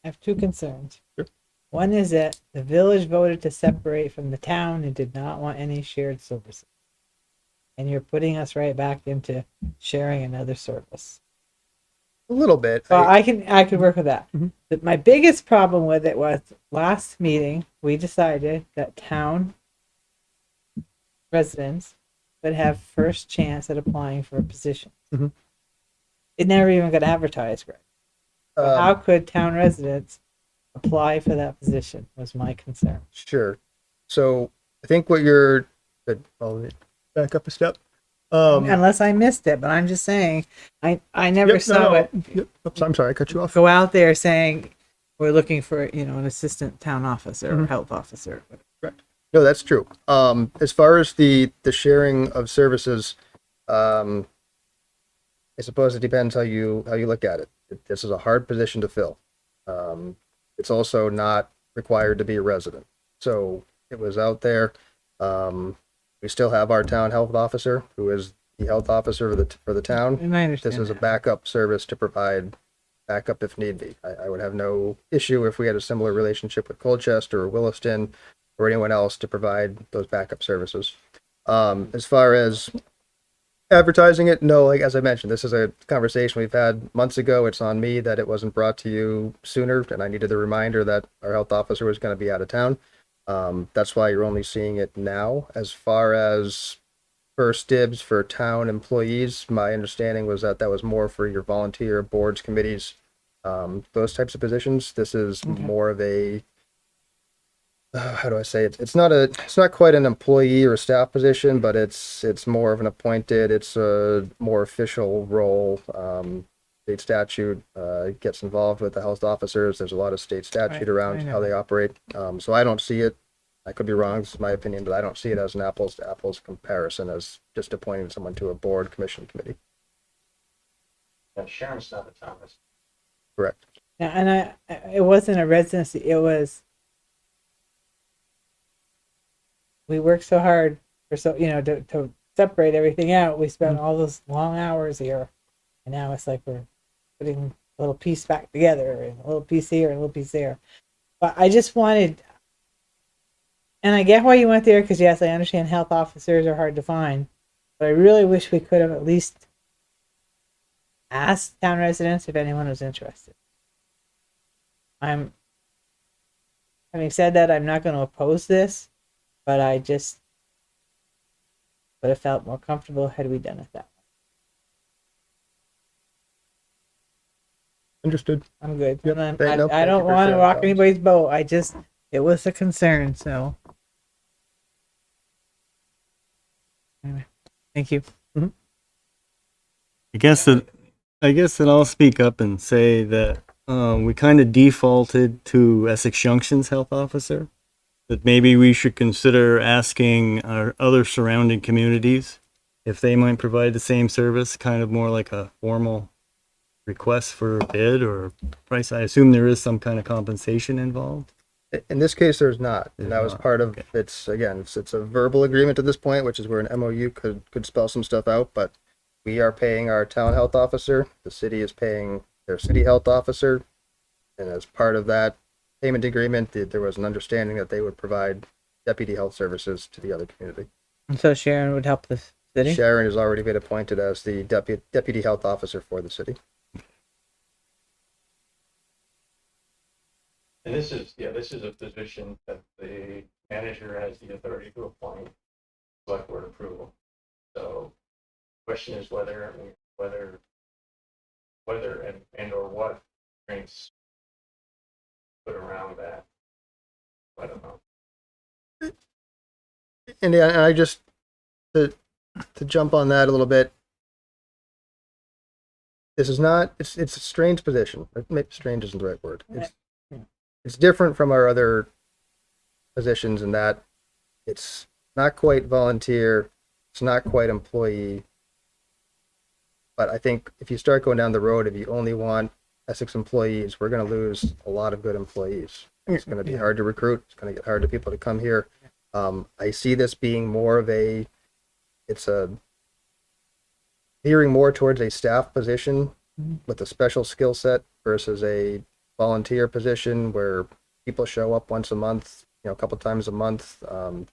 Speaker 5: I have two concerns.
Speaker 4: Sure.
Speaker 5: One is that the village voted to separate from the town and did not want any shared services. And you're putting us right back into sharing another service.
Speaker 4: A little bit.
Speaker 5: Well, I could work with that.
Speaker 4: Mm-hmm.
Speaker 5: But my biggest problem with it was last meeting, we decided that town residents would have first chance at applying for a position.
Speaker 4: Mm-hmm.
Speaker 5: It never even got advertised, Greg. So how could town residents apply for that position was my concern.
Speaker 4: Sure. So I think what you're, I'll back up a step.
Speaker 5: Unless I missed it, but I'm just saying, I never saw it.
Speaker 4: Yep. Oops, I'm sorry, I cut you off.
Speaker 5: Go out there saying we're looking for, an assistant town officer or health officer.
Speaker 4: Correct. No, that's true. As far as the sharing of services, I suppose it depends how you look at it. This is a hard position to fill. It's also not required to be a resident. So it was out there. We still have our town health officer, who is the health officer for the town.
Speaker 5: And I understand
Speaker 4: This is a
Speaker 5: that.
Speaker 4: backup service to provide backup if need be. I would have no issue if we had a similar relationship with Colchester or Williston or anyone else to provide those backup services. As far as Advertising it? No, like as I mentioned, this is a conversation we've had months ago. It's on me that it wasn't brought to you sooner, and I needed the reminder that our health officer was going to be out of town. That's why you're only seeing it now. As far as first dibs for town employees, my understanding was that that was more for your volunteer boards, committees, those types of positions. This is more of a how do I say it? It's not quite an employee or a staff position, but it's more of an appointed. It's a more official role. State statute gets involved with the health officers. There's a lot of state statute
Speaker 5: Right,
Speaker 4: around
Speaker 5: I know.
Speaker 4: how they operate. So I don't see it. I could be wrong. This is my opinion, but I don't see it as an apples to apples comparison as just appointing someone to a board, commission, committee.
Speaker 3: Sharon's not a Thomas.
Speaker 4: Correct.
Speaker 5: Yeah, and it wasn't a residency. It was, we worked so hard for to separate everything out. We spent all those long hours here, and now it's like we're putting a little piece back together, and a little piece here, and a little piece there. But I just wanted, and I get why you went there, because yes, I understand health officers are hard to find, but I really wish we could have at least asked town residents if anyone was interested. Having said that, I'm not going to oppose this, but I just would have felt more comfortable had we done it that way.
Speaker 4: Understood.
Speaker 5: I'm good.
Speaker 4: Yep.
Speaker 5: And
Speaker 4: Thank- no,
Speaker 5: I
Speaker 4: thank
Speaker 5: don't
Speaker 4: you for
Speaker 5: want to
Speaker 4: sharing
Speaker 5: rock
Speaker 4: thoughts.
Speaker 5: anybody's boat. It was a concern. So anyway, thank you.
Speaker 6: I guess that I'll speak up and say that we kind of defaulted to Essex Junction's health officer. That maybe we should consider asking our other surrounding communities if they might provide the same service, kind of more like a formal request for a bid or price. I assume there is some kind of compensation involved.
Speaker 4: In this case, there's not, and that was
Speaker 6: not,
Speaker 4: part of
Speaker 6: okay.
Speaker 4: it's a verbal agreement at this point, which is where an MOU could spell some stuff out. But we are paying our town health officer. The city is paying their city health officer, and as part of that payment agreement, there was an understanding that they would provide deputy health services to the other community.
Speaker 5: And so Sharon would help the city.
Speaker 4: Sharon has already been appointed as the deputy health officer for the city.
Speaker 3: And this is a position that the manager has the authority to appoint, select board approval. So the question is whether and or what strengths put around that. I don't know.
Speaker 4: And yeah, and I just to jump on that a little bit. This is not. It's a strange position. Maybe strange isn't the right word. It's different from our other positions in that it's not quite volunteer, it's not quite employee. But I think if you start going down the road, if you only want Essex employees, we're going to lose a lot of good employees. It's going to be hard to recruit. It's going to get hard to people to come here. I see this being more of veering more towards a staff position with a special skill set versus a volunteer position where people show up once a month, a couple times a month.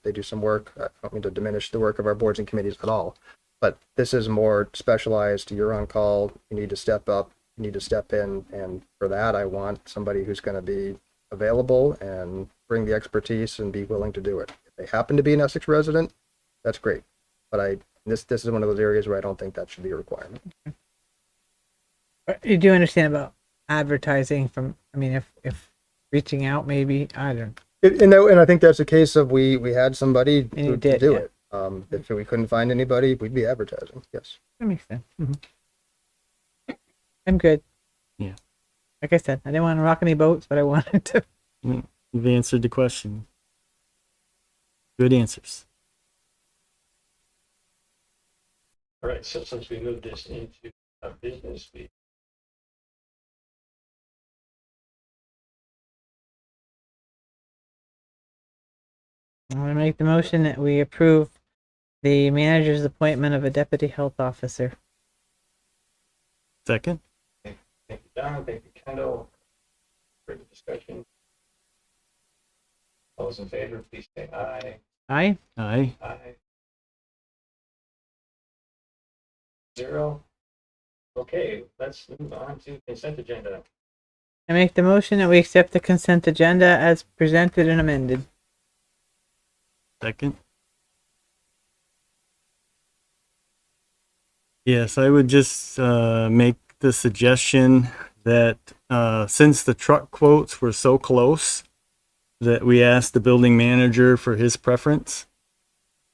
Speaker 4: They do some work. I don't mean to diminish the work of our boards and committees at all, but this is more specialized. You're on call. You need to step up. You need to step in. And for that, I want somebody who's going to be available and bring the expertise and be willing to do it. If they happen to be an Essex resident, that's great. But this is one of those areas where I don't think that should be a requirement.
Speaker 5: You do understand about advertising if reaching out, maybe, I don't know.
Speaker 4: And I think that's a case of we had somebody
Speaker 5: you
Speaker 4: to
Speaker 5: did,
Speaker 4: do
Speaker 5: yeah.
Speaker 4: it. If we couldn't find anybody, we'd be advertising. Yes.
Speaker 5: That makes sense. I'm good.
Speaker 6: Yeah.
Speaker 5: Like I said, I didn't want to rock any boats, but I wanted to.
Speaker 6: You've answered the question. Good answers.
Speaker 3: All right, so since we moved this into a business meeting,
Speaker 5: I'm going to make the motion that we approve the manager's appointment of a deputy health officer.
Speaker 6: Second?
Speaker 3: thank you, Don, thank you, Kendall, for the discussion. All those in favor, please say aye.
Speaker 5: Aye.
Speaker 6: Aye.
Speaker 3: Aye. 0. Okay, let's move on to consent agenda.
Speaker 5: I make the motion that we accept the consent agenda as presented and amended.
Speaker 6: Second. Yes, I would just make the suggestion that since the truck quotes were so close, that we ask the building manager for his preference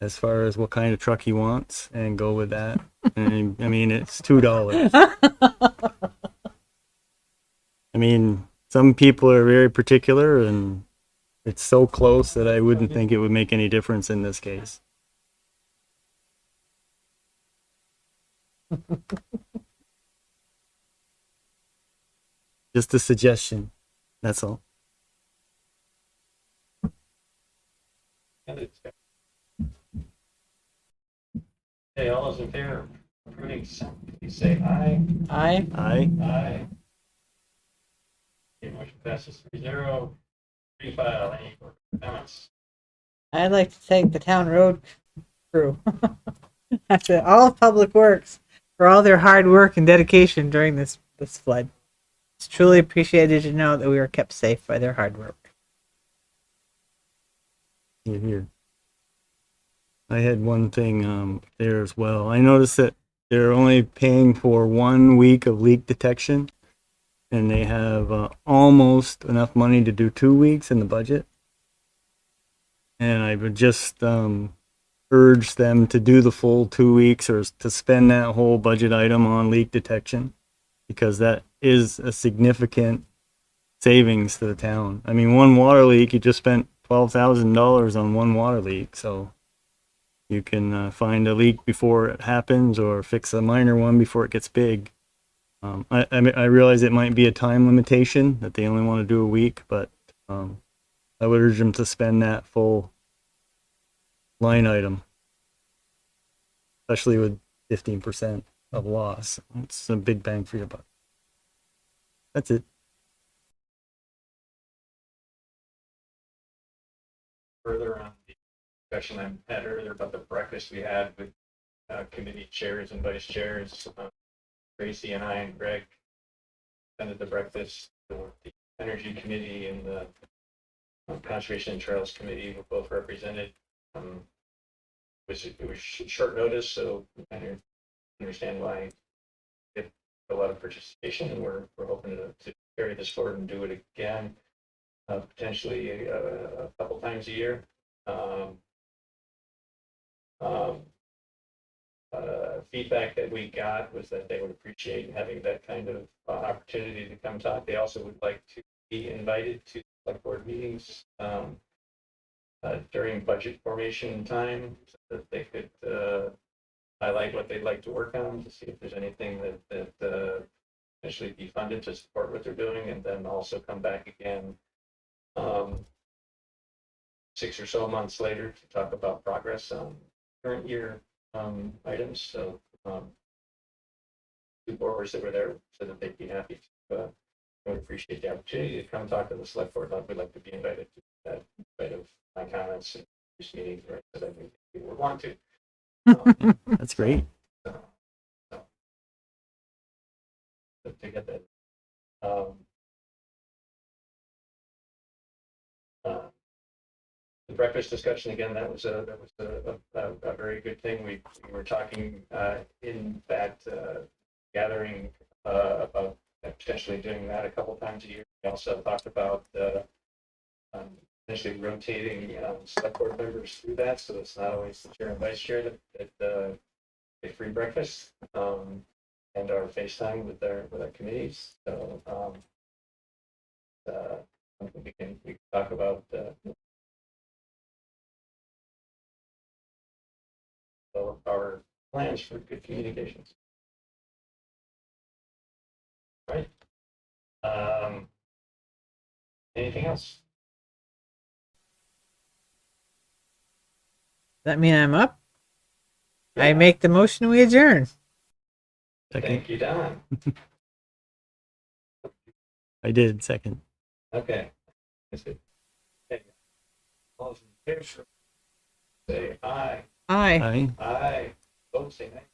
Speaker 6: as far as what kind of truck he wants and go with that. And I mean, it's $2. I mean, some people are very particular and it's so close that I wouldn't think it would make any difference in this case. Just a suggestion. That's all.
Speaker 3: Okay, all those in favor of approving consent, please say aye.
Speaker 5: Aye.
Speaker 6: Aye.
Speaker 3: Aye. Okay, motion passes 3-0. File, any comments?
Speaker 5: I'd like to thank the town road crew. That's it. All of Public Works for all their hard work and dedication during this flood. It's truly appreciated to know that we were kept safe by their hard work.
Speaker 6: Here. I had one thing there as well. I noticed that they're only paying for 1 week of leak detection, and they have almost enough money to do 2 weeks in the budget. And I would just urge them to do the full 2 weeks or to spend that whole budget item on leak detection, because that is a significant savings to the town. I mean, one water leak, you just spent $12,000 on one water leak. So you can find a leak before it happens or fix a minor one before it gets big. I realize it might be a time limitation that they only want to do a week, but I would urge them to spend that full line item, especially with 15% of loss. It's a big bang for your buck. That's it.
Speaker 3: Further on the discussion I had earlier about the breakfast we had with committee chairs and vice chairs, Tracy and I and Greg attended the breakfast. The Energy Committee and the Conservation and Trails Committee were both represented. It was short notice, so I understand why it a lot of participation, and we're hoping to carry this forward and do it again, potentially a couple times a year. Feedback that we got was that they would appreciate having that kind of opportunity to come talk. They also would like to be invited to select board meetings during budget formation time, so that they could highlight what they'd like to work on, to see if there's anything that potentially be funded to support what they're doing, and then also come back again 6 or so months later to talk about progress on current year items. So two boards that were there said that they'd be happy to would appreciate the opportunity to come talk to the select board. We'd like to be invited to that, in spite of my comments in this meeting, right, that I think people would want to.
Speaker 6: That's great.
Speaker 3: So to get that. The breakfast discussion again, that was a very good thing. We were talking in that gathering about potentially doing that a couple times a year. We also talked about potentially rotating select board members through that, so it's not always the chair and vice chair that get free breakfast and our FaceTime with our committees. So we can talk about our plans for good communications. Right. Anything else?
Speaker 5: Does that mean I'm up? I
Speaker 3: Yeah.
Speaker 5: make the motion, we adjourn.
Speaker 3: Thank you, Don.
Speaker 6: I did second.
Speaker 3: Okay. Okay. All those in favor, say aye.
Speaker 5: Aye.
Speaker 6: Aye.
Speaker 3: Aye. Vote, say nay.